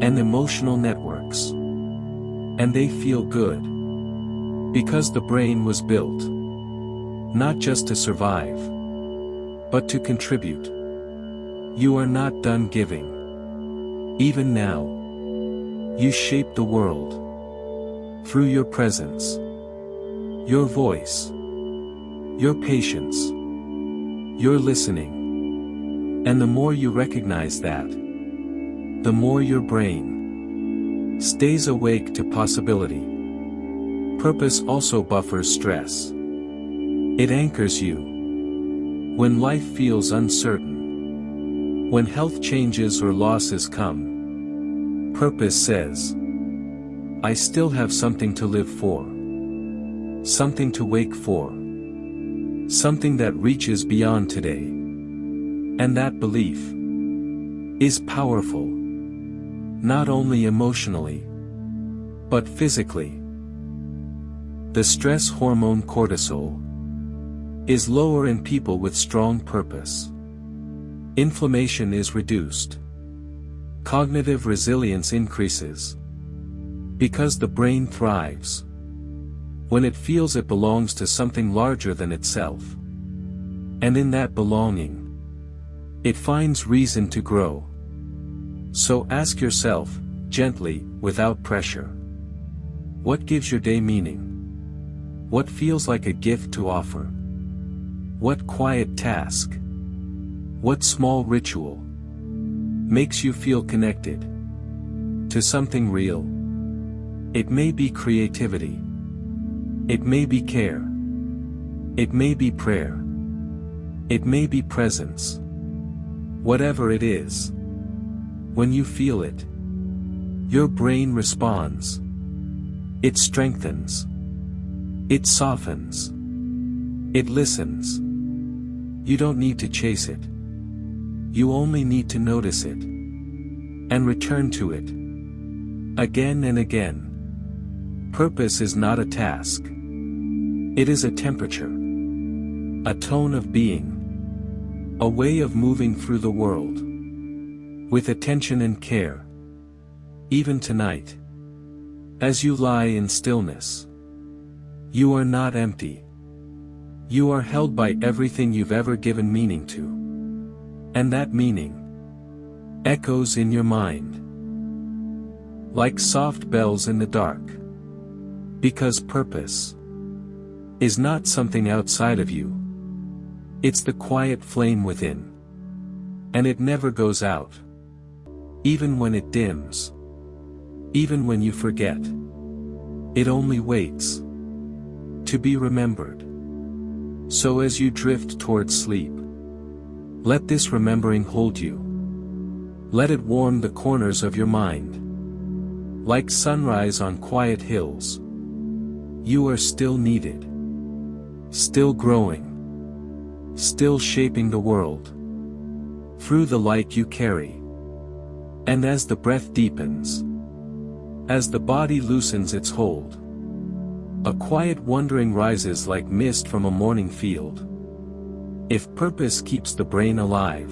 A: and emotional networks. And they feel good. Because the brain was built not just to survive, but to contribute. You are not done giving. Even now, you shape the world through your presence, your voice, your patience, your listening. And the more you recognize that, the more your brain stays awake to possibility. Purpose also buffers stress. It anchors you when life feels uncertain, when health changes or losses come. Purpose says, I still have something to live for, something to wake for, something that reaches beyond today. And that belief is powerful, not only emotionally, but physically. The stress hormone cortisol is lower in people with strong purpose. Inflammation is reduced. Cognitive resilience increases. Because the brain thrives when it feels it belongs to something larger than itself. And in that belonging, it finds reason to grow. So ask yourself, gently, without pressure, what gives your day meaning? What feels like a gift to offer? What quiet task? What small ritual makes you feel connected to something real? It may be creativity. It may be care. It may be prayer. It may be presence. Whatever it is, when you feel it, your brain responds. It strengthens. It softens. It listens. You don't need to chase it. You only need to notice it. And return to it. Again and again. Purpose is not a task. It is a temperature. A tone of being. A way of moving through the world. With attention and care. Even tonight. As you lie in stillness. You are not empty. You are held by everything you've ever given meaning to. And that meaning echoes in your mind. like soft bells in the dark. Because purpose is not something outside of you. It's the quiet flame within. And it never goes out. Even when it dims. Even when you forget. It only waits to be remembered. So as you drift towards sleep, let this remembering hold you. Let it warm the corners of your mind. Like sunrise on quiet hills. You are still needed. Still growing. Still shaping the world. Through the light you carry. And as the breath deepens. As the body loosens its hold. A quiet wondering rises like mist from a morning field. If purpose keeps the brain alive,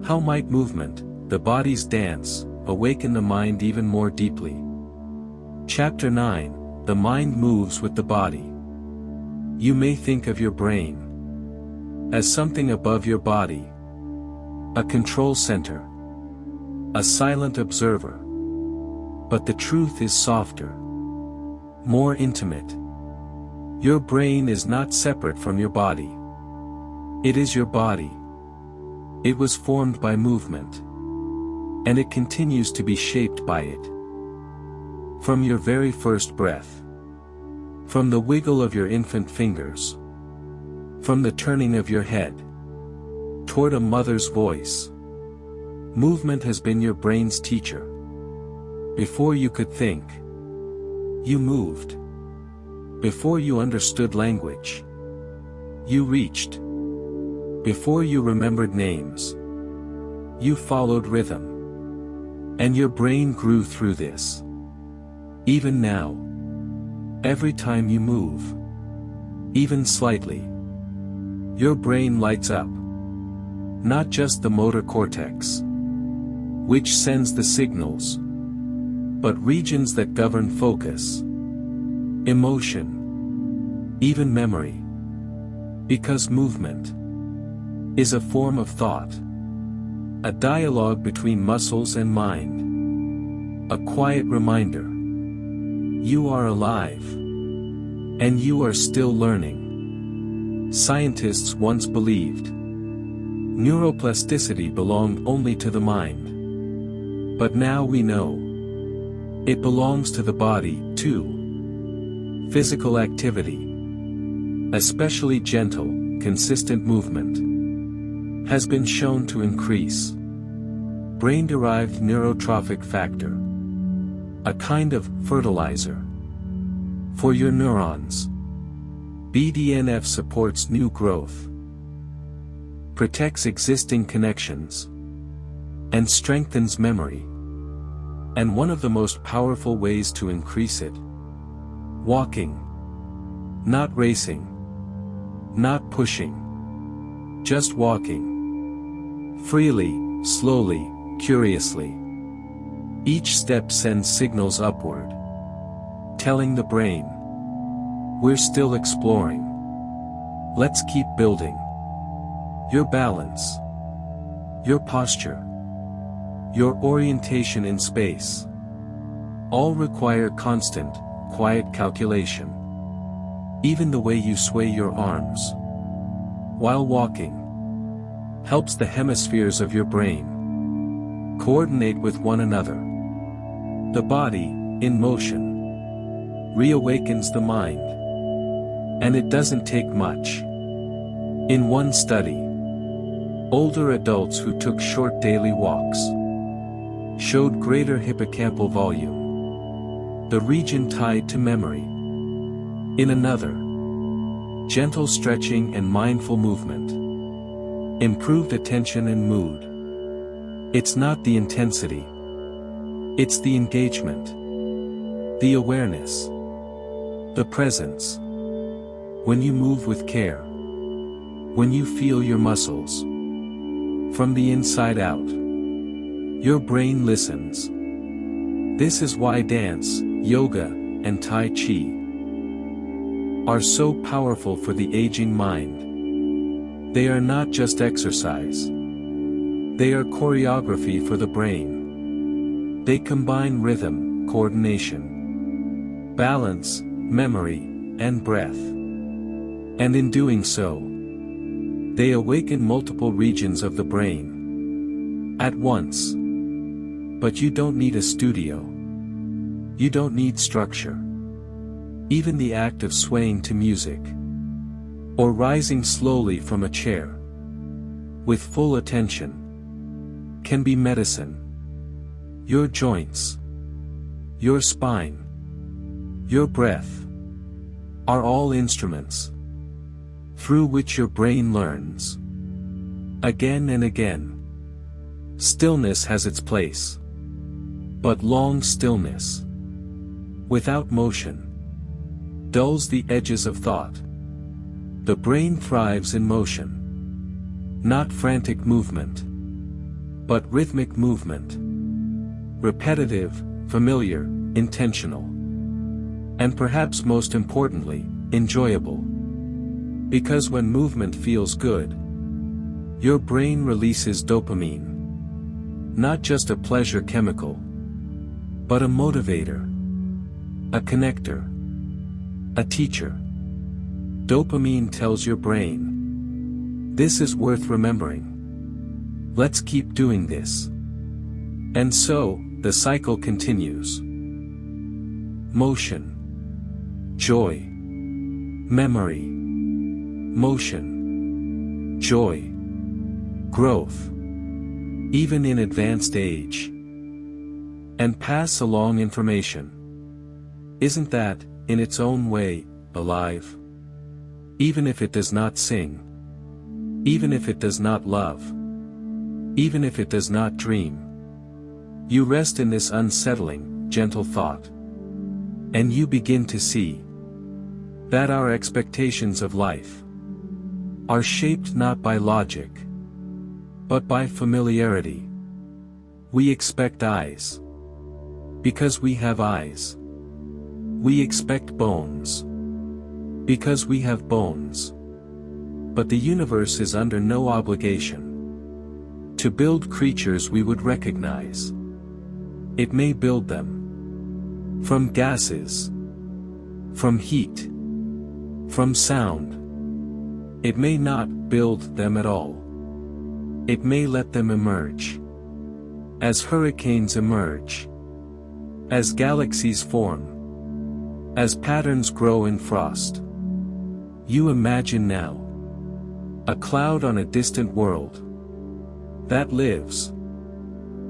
A: how might movement, the body's dance, awaken the mind even more deeply? Chapter 9, The Mind Moves with the Body. You may think of your brain as something above your body. A control center. A silent observer. But the truth is softer. More intimate. Your brain is not separate from your body. It is your body. It was formed by movement. And it continues to be shaped by it. From your very first breath. From the wiggle of your infant fingers. From the turning of your head toward a mother's voice. Movement has been your brain's teacher. Before you could think, you moved. Before you understood language, you reached. Before you remembered names, you followed rhythm. And your brain grew through this. Even now, every time you move, even slightly, your brain lights up. Not just the motor cortex, which sends the signals, but regions that govern focus, emotion, even memory. Because movement is a form of thought. A dialogue between muscles and mind. A quiet reminder. You are alive. And you are still learning. Scientists once believed neuroplasticity belonged only to the mind. But now we know it belongs to the body, too. Physical activity, especially gentle, consistent movement, has been shown to increase brain-derived neurotrophic factor, a kind of fertilizer for your neurons. BDNF supports new growth, protects existing connections, and strengthens memory. And one of the most powerful ways to increase it: walking. Not racing. Not pushing. Just walking. Freely, slowly, curiously. Each step sends signals upward, telling the brain, we're still exploring. Let's keep building. Your balance. Your posture. Your orientation in space. All require constant, quiet calculation. Even the way you sway your arms while walking helps the hemispheres of your brain coordinate with one another. The body, in motion, reawakens the mind. And it doesn't take much. In one study, older adults who took short daily walks showed greater hippocampal volume, the region tied to memory. In another, gentle stretching and mindful movement improved attention and mood. It's not the intensity. It's the engagement, the awareness, the presence. When you move with care, when you feel your muscles from the inside out, your brain listens. This is why dance, yoga, and Tai Chi are so powerful for the aging mind. They are not just exercise. They are choreography for the brain. They combine rhythm, coordination, balance, memory, and breath. And in doing so, they awaken multiple regions of the brain at once. But you don't need a studio. You don't need structure. Even the act of swaying to music, or rising slowly from a chair, with full attention, can be medicine. Your joints, your spine, your breath, are all instruments through which your brain learns. Again and again. Stillness has its place. But long stillness, without motion, dulls the edges of thought. The brain thrives in motion. Not frantic movement, but rhythmic movement. Repetitive, familiar, intentional. And perhaps most importantly, enjoyable. Because when movement feels good, your brain releases dopamine. Not just a pleasure chemical, but a motivator, a connector, a teacher. Dopamine tells your brain, this is worth remembering. Let's keep doing this. And so, the cycle continues. Motion, joy, memory, motion, joy, growth, even in advanced age. And pass along information. Isn't that, in its own way, alive? Even if it does not sing. Even if it does not love. Even if it does not dream. You rest in this unsettling, gentle thought. And you begin to see that our expectations of life are shaped not by logic, but by familiarity. We expect eyes, because we have eyes. We expect bones, because we have bones. But the universe is under no obligation to build creatures we would recognize. It may build them from gases, from heat, from sound. It may not build them at all. It may let them emerge. As hurricanes emerge. As galaxies form. As patterns grow in frost. You imagine now a cloud on a distant world that lives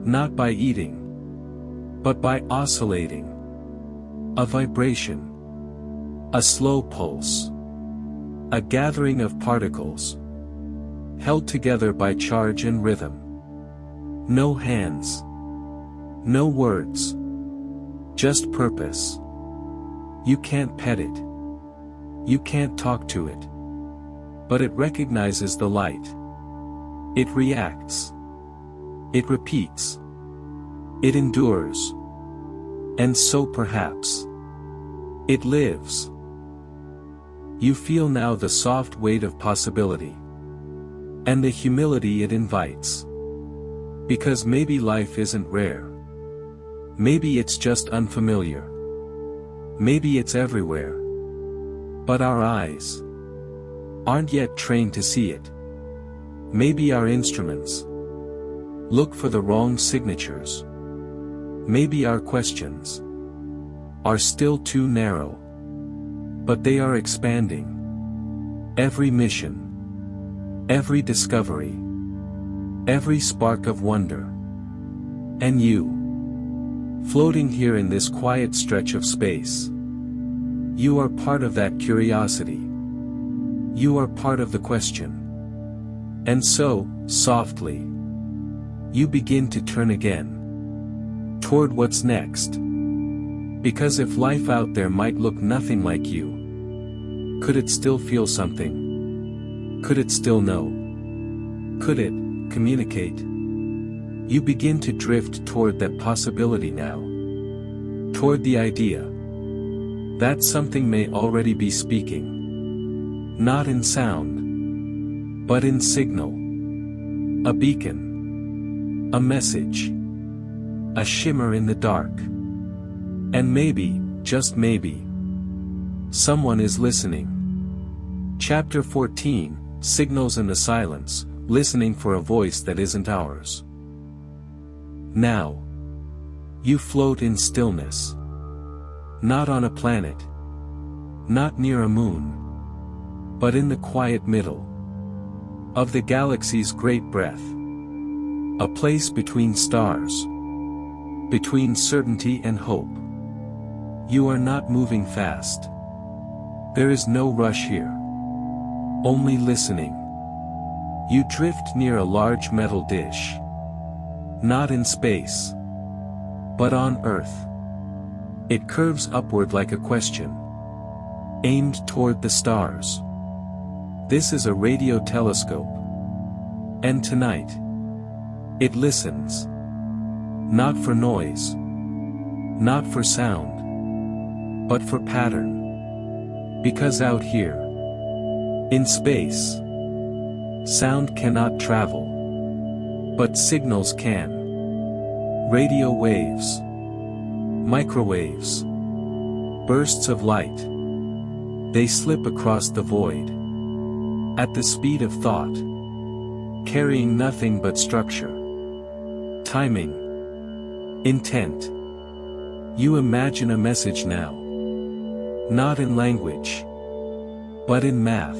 A: not by eating, but by oscillating. A vibration. A slow pulse. A gathering of particles, held together by charge and rhythm. No hands. No words. Just purpose. You can't pet it. You can't talk to it. But it recognizes the light. It reacts. It repeats. It endures. And so perhaps it lives. You feel now the soft weight of possibility. And the humility it invites. Because maybe life isn't rare. Maybe it's just unfamiliar. Maybe it's everywhere. But our eyes aren't yet trained to see it. Maybe our instruments look for the wrong signatures. Maybe our questions are still too narrow. But they are expanding. Every mission, every discovery, every spark of wonder. And you, floating here in this quiet stretch of space, you are part of that curiosity. You are part of the question. And so, softly, you begin to turn again toward what's next. Because if life out there might look nothing like you, could it still feel something? Could it still know? Could it communicate? You begin to drift toward that possibility now. Toward the idea that something may already be speaking. Not in sound, but in signal. A beacon. A message. A shimmer in the dark. And maybe, just maybe, someone is listening. Chapter 14, Signals in the Silence, Listening for a Voice That Isn't Ours. Now, you float in stillness. Not on a planet. Not near a moon. But in the quiet middle of the galaxy's great breath. A place between stars. Between certainty and hope. You are not moving fast. There is no rush here. Only listening. You drift near a large metal dish. Not in space. But on Earth. It curves upward like a question. Aimed toward the stars. This is a radio telescope. And tonight, it listens. Not for noise. Not for sound. But for pattern. Because out here, in space, sound cannot travel. But signals can. Radio waves. Microwaves. Bursts of light. They slip across the void. At the speed of thought. Carrying nothing but structure. Timing. Intent. You imagine a message now. Not in language. But in math.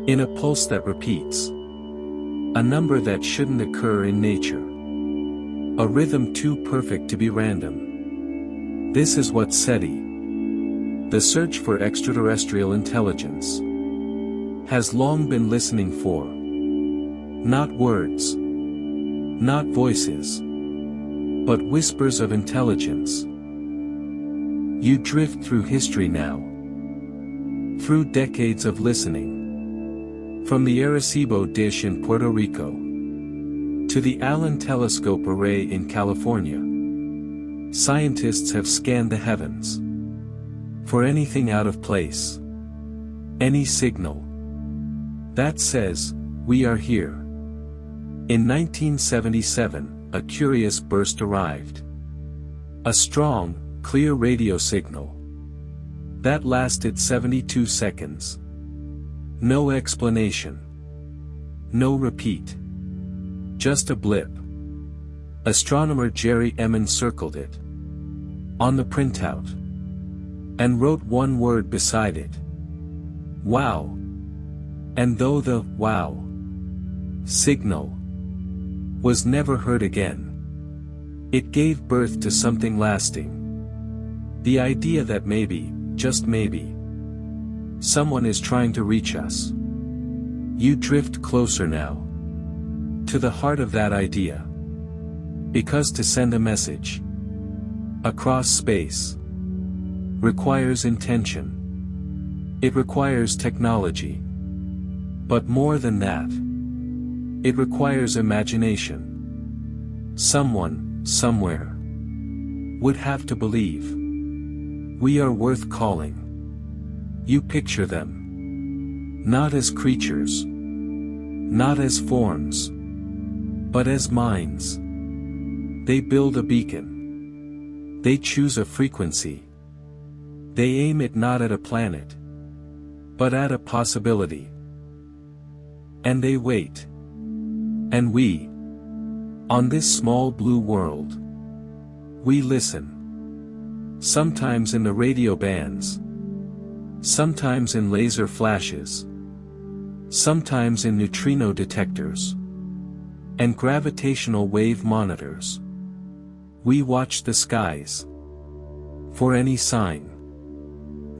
A: In a pulse that repeats. A number that shouldn't occur in nature. A rhythm too perfect to be random. This is what SETI, the search for extraterrestrial intelligence, has long been listening for. Not words. Not voices. But whispers of intelligence. You drift through history now. Through decades of listening. From the Arecibo dish in Puerto Rico to the Allen Telescope Array in California. Scientists have scanned the heavens for anything out of place. Any signal that says, we are here. In 1977, a curious burst arrived. A strong, clear radio signal that lasted 72 seconds. No explanation. No repeat. Just a blip. Astronomer Jerry Emmons circled it on the printout and wrote one word beside it. Wow. And though the wow signal was never heard again, it gave birth to something lasting. The idea that maybe, just maybe, someone is trying to reach us. You drift closer now to the heart of that idea. Because to send a message across space requires intention. It requires technology. But more than that, it requires imagination. Someone, somewhere, would have to believe we are worth calling. You picture them not as creatures, not as forms, but as minds. They build a beacon. They choose a frequency. They aim it not at a planet, but at a possibility. And they wait. And we, on this small blue world, we listen. Sometimes in the radio bands. Sometimes in laser flashes. Sometimes in neutrino detectors. And gravitational wave monitors. We watch the skies for any sign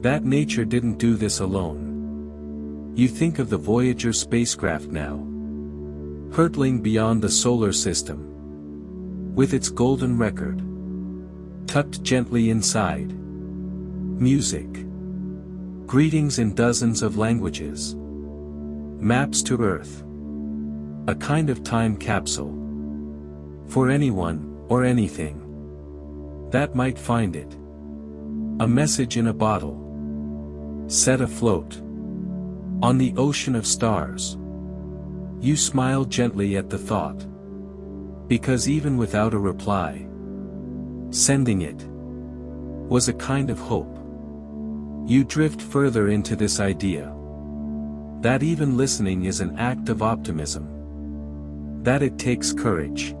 A: that nature didn't do this alone. You think of the Voyager spacecraft now, hurtling beyond the solar system, with its golden record tucked gently inside. Music, greetings in dozens of languages, maps to Earth, a kind of time capsule for anyone or anything that might find it. A message in a bottle, set afloat on the ocean of stars. You smile gently at the thought, because even without a reply, Sending it was a kind of hope. You drift further into this idea that even listening is an act of optimism, that it takes courage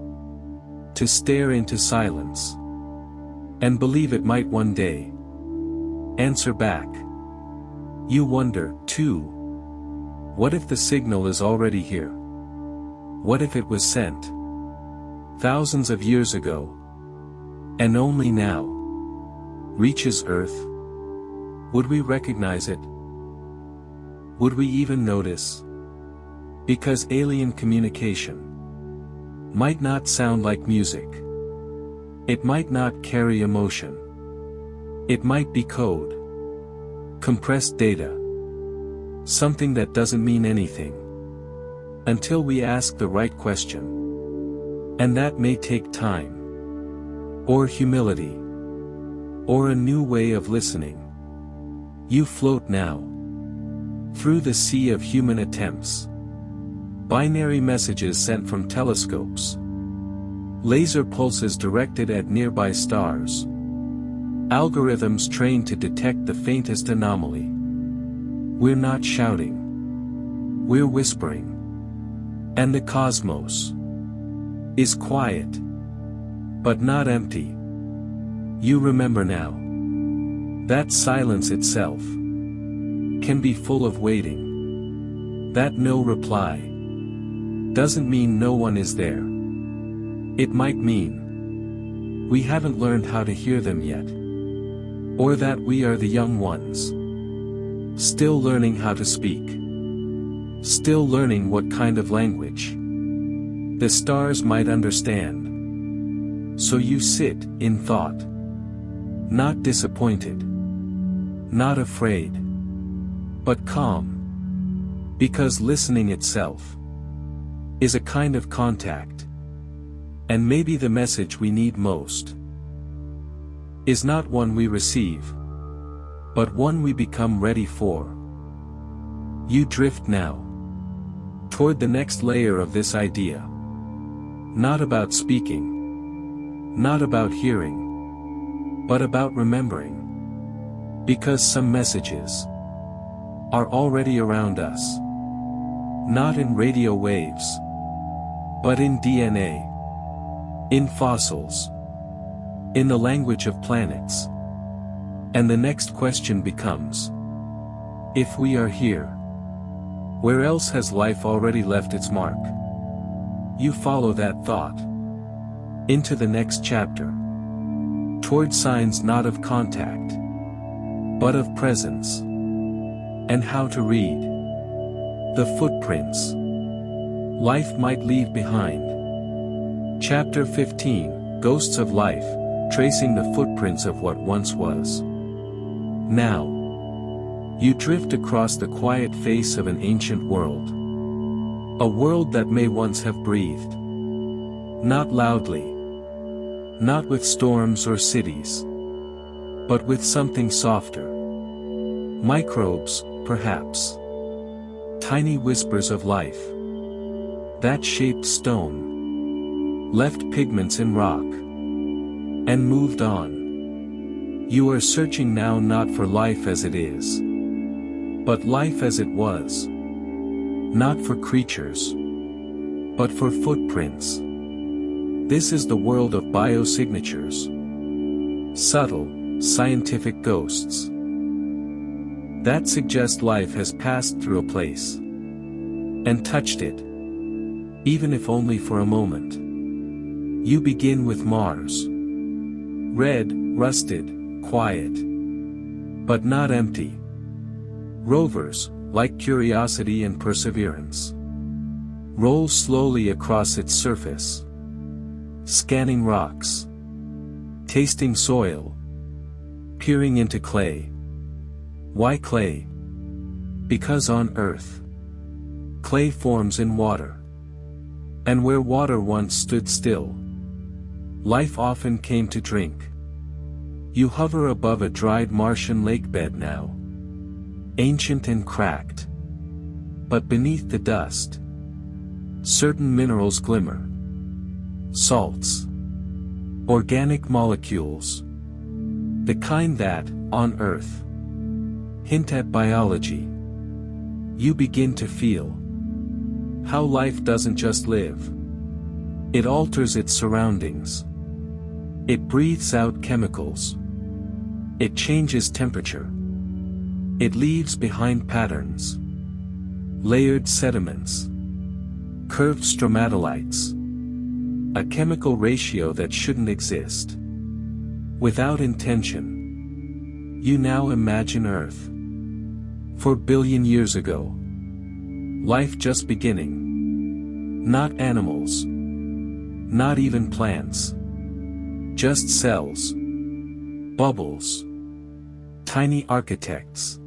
A: to stare into silence and believe it might one day answer back. You wonder, too, what if the signal is already here? What if it was sent thousands of years ago and only now reaches Earth? Would we recognize it? Would we even notice? Because alien communication might not sound like music. It might not carry emotion. It might be code, compressed data, something that doesn't mean anything until we ask the right question. And that may take time, or humility, or a new way of listening. You float now through the sea of human attempts. Binary messages sent from telescopes, laser pulses directed at nearby stars, algorithms trained to detect the faintest anomaly. We're not shouting, we're whispering. And the cosmos is quiet, but not empty. You remember now that silence itself can be full of waiting. That no reply doesn't mean no one is there. It might mean we haven't learned how to hear them yet, or that we are the young ones, still learning how to speak, still learning what kind of language the stars might understand. So you sit in thought, not disappointed, not afraid, but calm, because listening itself is a kind of contact. And maybe the message we need most is not one we receive, but one we become ready for. You drift now toward the next layer of this idea. Not about speaking, not about hearing, but about remembering. Because some messages are already around us. Not in radio waves, but in DNA, in fossils, in the language of planets. And the next question becomes, if we are here, where else has life already left its mark? You follow that thought into the next chapter, toward signs not of contact, but of presence, and how to read the footprints life might leave behind. Chapter 15, Ghosts of Life, tracing the footprints of what once was. Now, you drift across the quiet face of an ancient world. A world that may once have breathed. Not loudly. Not with storms or cities. But with something softer. Microbes, perhaps. Tiny whispers of life. That shaped stone. Left pigments in rock. And moved on. You are searching now not for life as it is, but life as it was. Not for creatures, but for footprints. This is the world of biosignatures. Subtle, scientific ghosts that suggest life has passed through a place and touched it, even if only for a moment. You begin with Mars. Red, rusted, quiet, but not empty. Rovers, like curiosity and perseverance, roll slowly across its surface, scanning rocks, tasting soil, peering into clay. Why clay? Because on Earth, clay forms in water. And where water once stood still, life often came to drink. You hover above a dried Martian lakebed now, ancient and cracked. But beneath the dust, certain minerals glimmer. Salts, Organic molecules. The kind that, on Earth, hint at biology. You begin to feel how life doesn't just live. It alters its surroundings. It breathes out chemicals. It changes temperature. It leaves behind patterns. Layered sediments. Curved stromatolites. A chemical ratio that shouldn't exist. Without intention. You now imagine Earth. 4 billion years ago. Life just beginning. Not animals. Not even plants. Just cells. Bubbles. Tiny architects.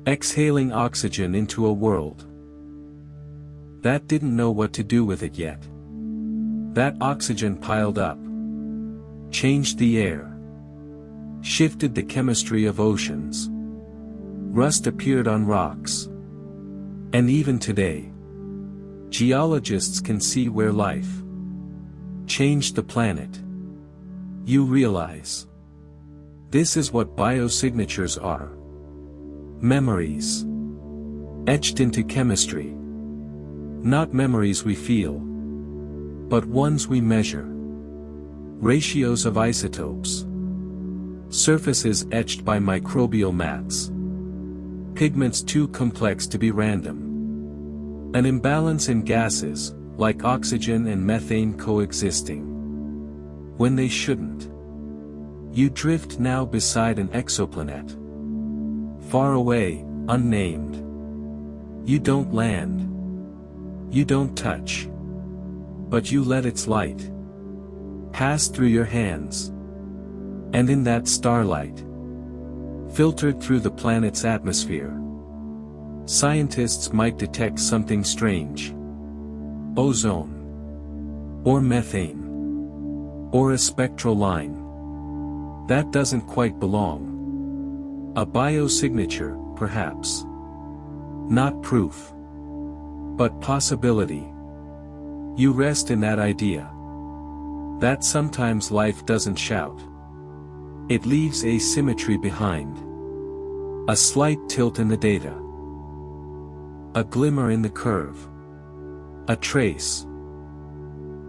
A: Exhaling oxygen into a world that didn't know what to do with it yet. That oxygen piled up. Changed the air. Shifted the chemistry of oceans. Rust appeared on rocks. And even today, geologists can see where life changed the planet. You realize this is what biosignatures are. Memories. Etched into chemistry. Not memories we feel, but ones we measure. Ratios of isotopes. Surfaces etched by microbial mats. Pigments too complex to be random. An imbalance in gases, like oxygen and methane coexisting. When they shouldn't. You drift now beside an exoplanet. Far away, unnamed. You don't land. You don't touch. But you let its light pass through your hands. And in that starlight, filtered through the planet's atmosphere, scientists might detect something strange. Ozone. Or methane. Or a spectral line. That doesn't quite belong. A biosignature, perhaps. Not proof. But possibility. You rest in that idea. That sometimes life doesn't shout. It leaves asymmetry behind. A slight tilt in the data. A glimmer in the curve. A trace.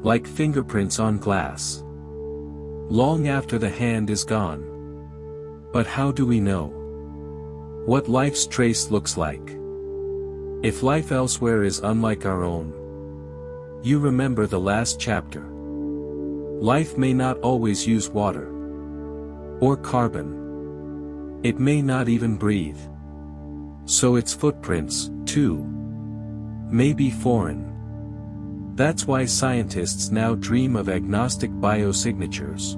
A: Like fingerprints on glass. Long after the hand is gone. But how do we know what life's trace looks like? If life elsewhere is unlike our own. You remember the last chapter. Life may not always use water. Or carbon. It may not even breathe. So its footprints, too, may be foreign. That's why scientists now dream of agnostic biosignatures.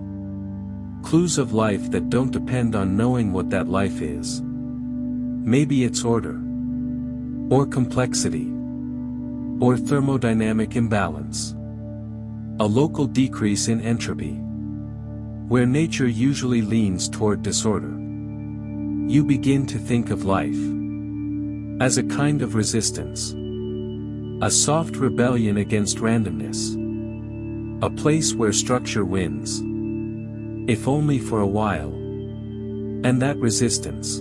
A: Clues of life that don't depend on knowing what that life is. Maybe it's order. Or complexity. Or thermodynamic imbalance. A local decrease in entropy. Where nature usually leans toward disorder. You begin to think of life as a kind of resistance. A soft rebellion against randomness. A place where structure wins. If only for a while. And that resistance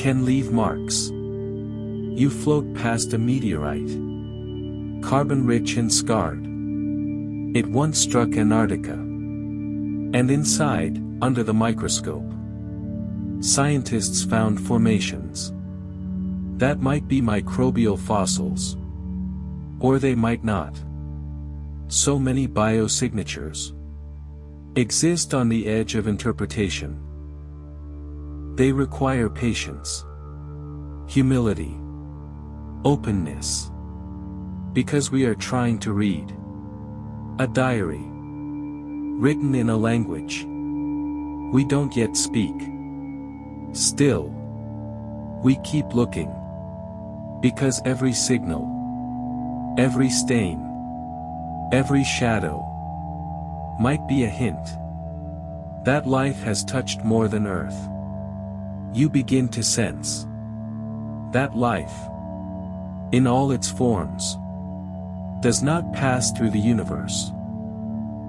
A: can leave marks. You float past a meteorite. Carbon-rich and scarred. It once struck Antarctica. And inside, under the microscope, scientists found formations. That might be microbial fossils. Or they might not. So many biosignatures exist on the edge of interpretation. They require patience, humility, openness. Because we are trying to read a diary written in a language we don't yet speak. Still, we keep looking. Because every signal, every stain, every shadow, might be a hint that life has touched more than Earth. You begin to sense that life, in all its forms, does not pass through the universe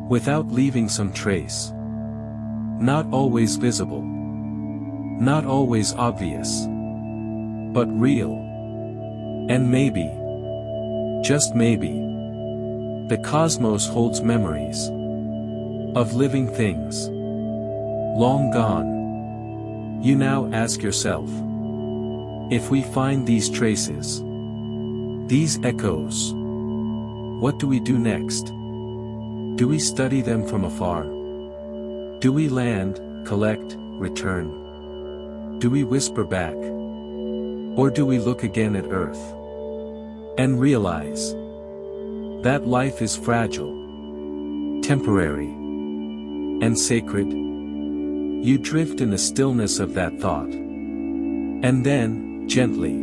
A: without leaving some trace. Not always visible. Not always obvious. But real. And maybe, just maybe, the cosmos holds memories of living things long gone. You now ask yourself, if we find these traces, these echoes, what do we do next? Do we study them from afar? Do we land, collect, return? Do we whisper back? Or do we look again at Earth and realize that life is fragile, temporary, and sacred? You drift in the stillness of that thought. And then, gently,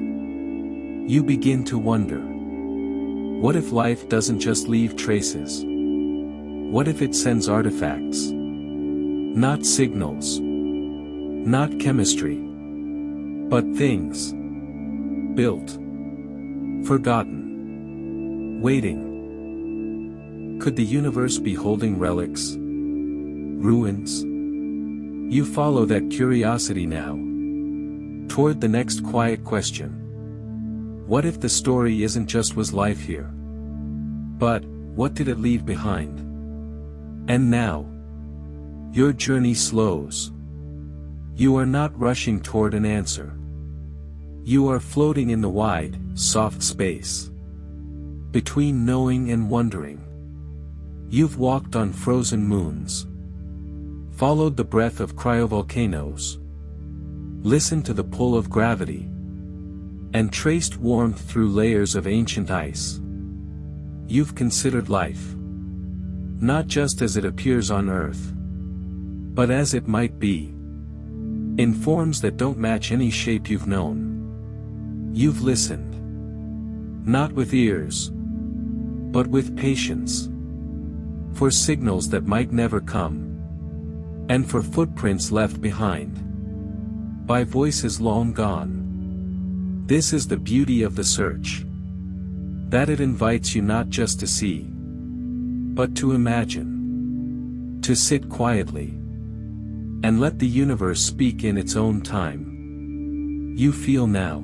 A: you begin to wonder. What if life doesn't just leave traces? What if it sends artifacts? Not signals. Not chemistry. But things. Built. Forgotten. Waiting. Could the universe be holding relics? Ruins? You follow that curiosity now, toward the next quiet question. What if the story isn't just was life here? But, what did it leave behind? And now, your journey slows. You are not rushing toward an answer. You are floating in the wide, soft space between knowing and wondering. You've walked on frozen moons, followed the breath of cryovolcanoes, listened to the pull of gravity, and traced warmth through layers of ancient ice. You've considered life, not just as it appears on Earth, but as it might be, in forms that don't match any shape you've known. You've listened, not with ears, but with patience, for signals that might never come, and for footprints left behind by voices long gone. This is the beauty of the search, that it invites you not just to see, but to imagine, to sit quietly, and let the universe speak in its own time. You feel now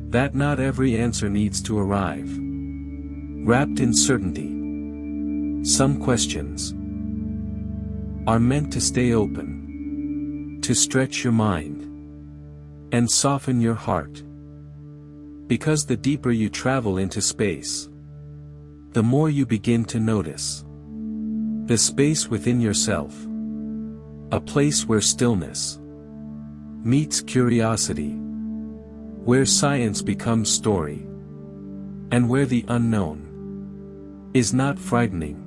A: that not every answer needs to arrive wrapped in certainty. Some questions are meant to stay open, to stretch your mind, and soften your heart. Because the deeper you travel into space, the more you begin to notice the space within yourself, a place where stillness meets curiosity, where science becomes story, and where the unknown is not frightening,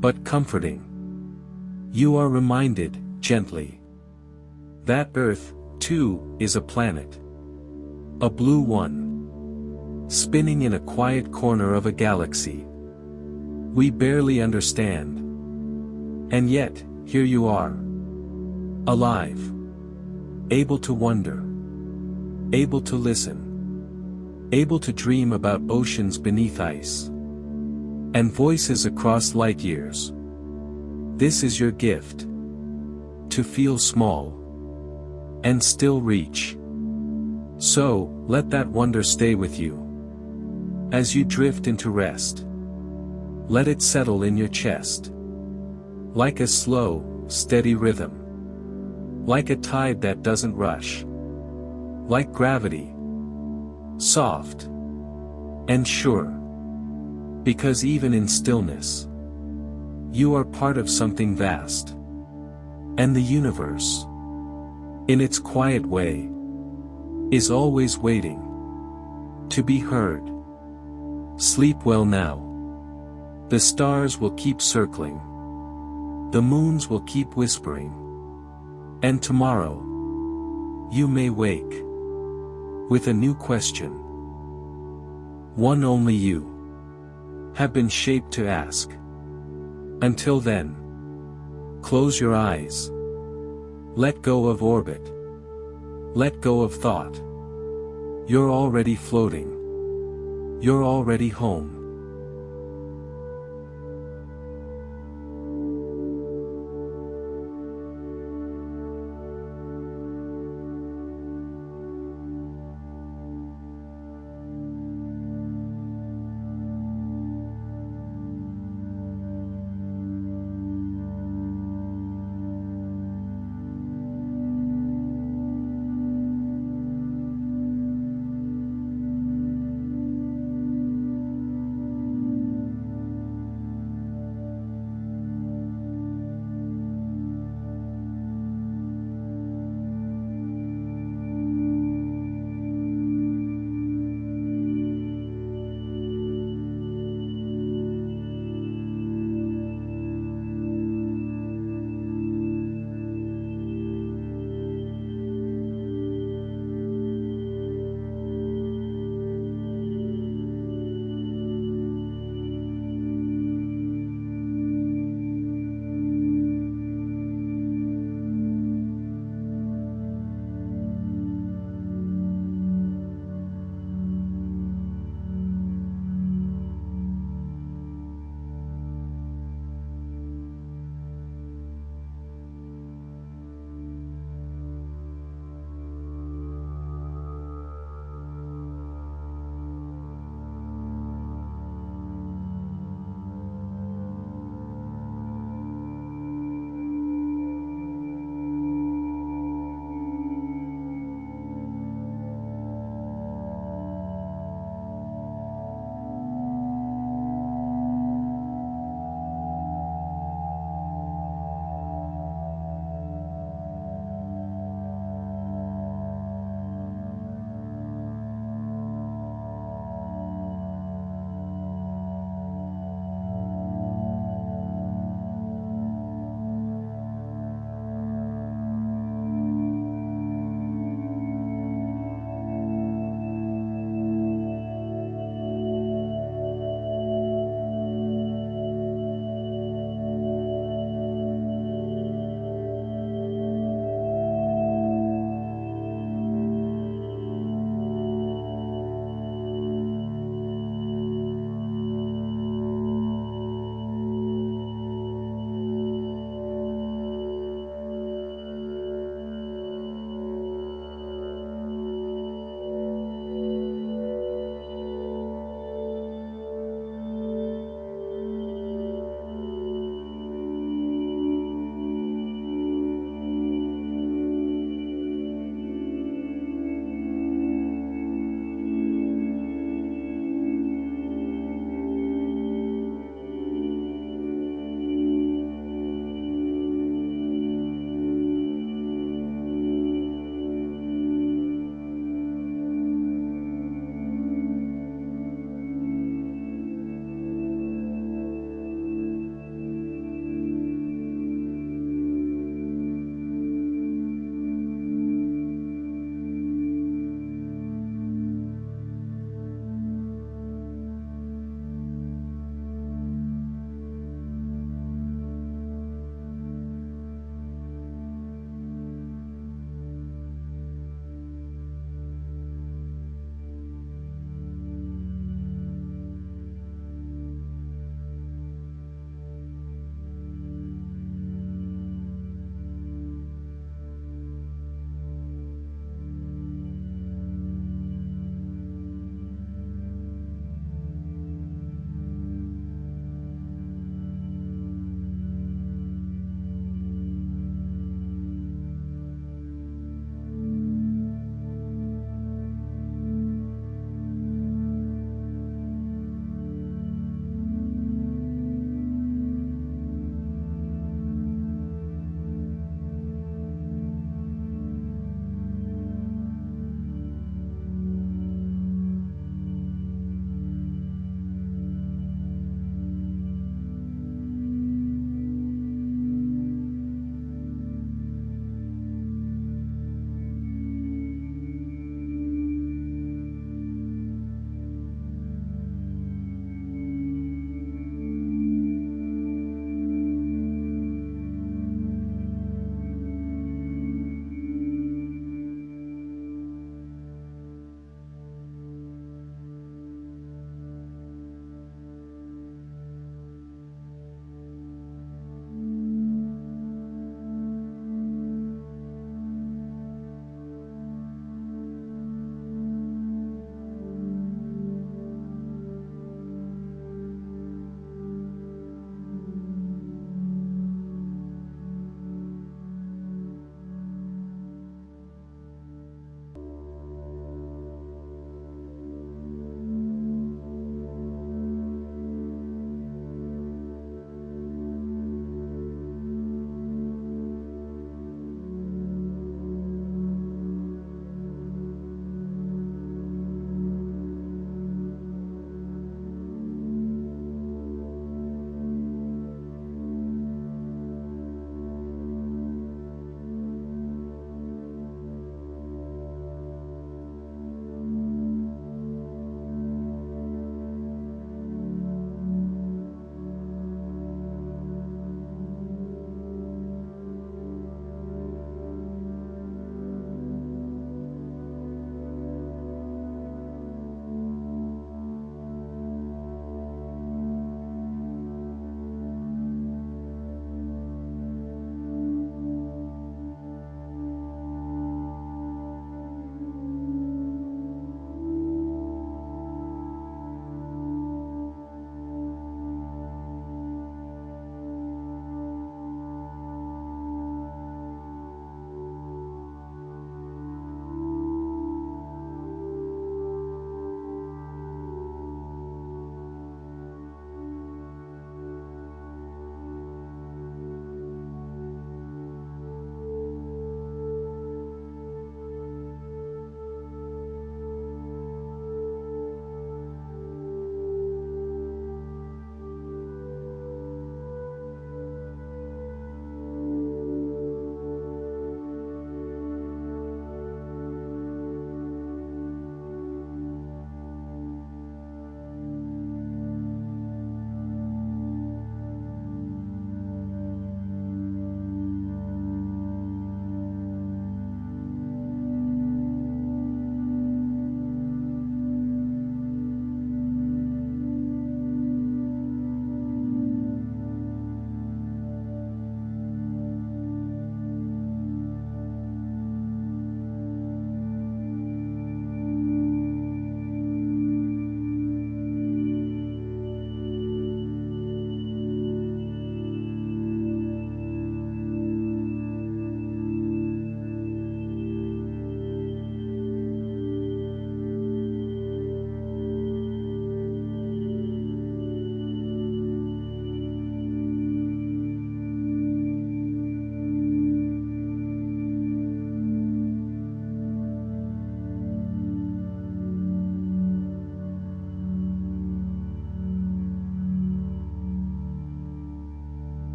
A: but comforting. You are reminded, gently, that Earth, too, is a planet. A blue one, spinning in a quiet corner of a galaxy we barely understand. And yet, here you are, alive, able to wonder, able to listen, able to dream about oceans beneath ice, and voices across light years. This is your gift, to feel small, and still reach. So, let that wonder stay with you. As you drift into rest, let it settle in your chest, like a slow, steady rhythm, like a tide that doesn't rush, like gravity, soft and sure, because even in stillness, you are part of something vast, and the universe, in its quiet way, is always waiting to be heard. Sleep well now. The stars will keep circling, the moons will keep whispering, and tomorrow, you may wake with a new question, one only you have been shaped to ask. Until then, close your eyes, let go of orbit, let go of thought. You're already floating, you're already home.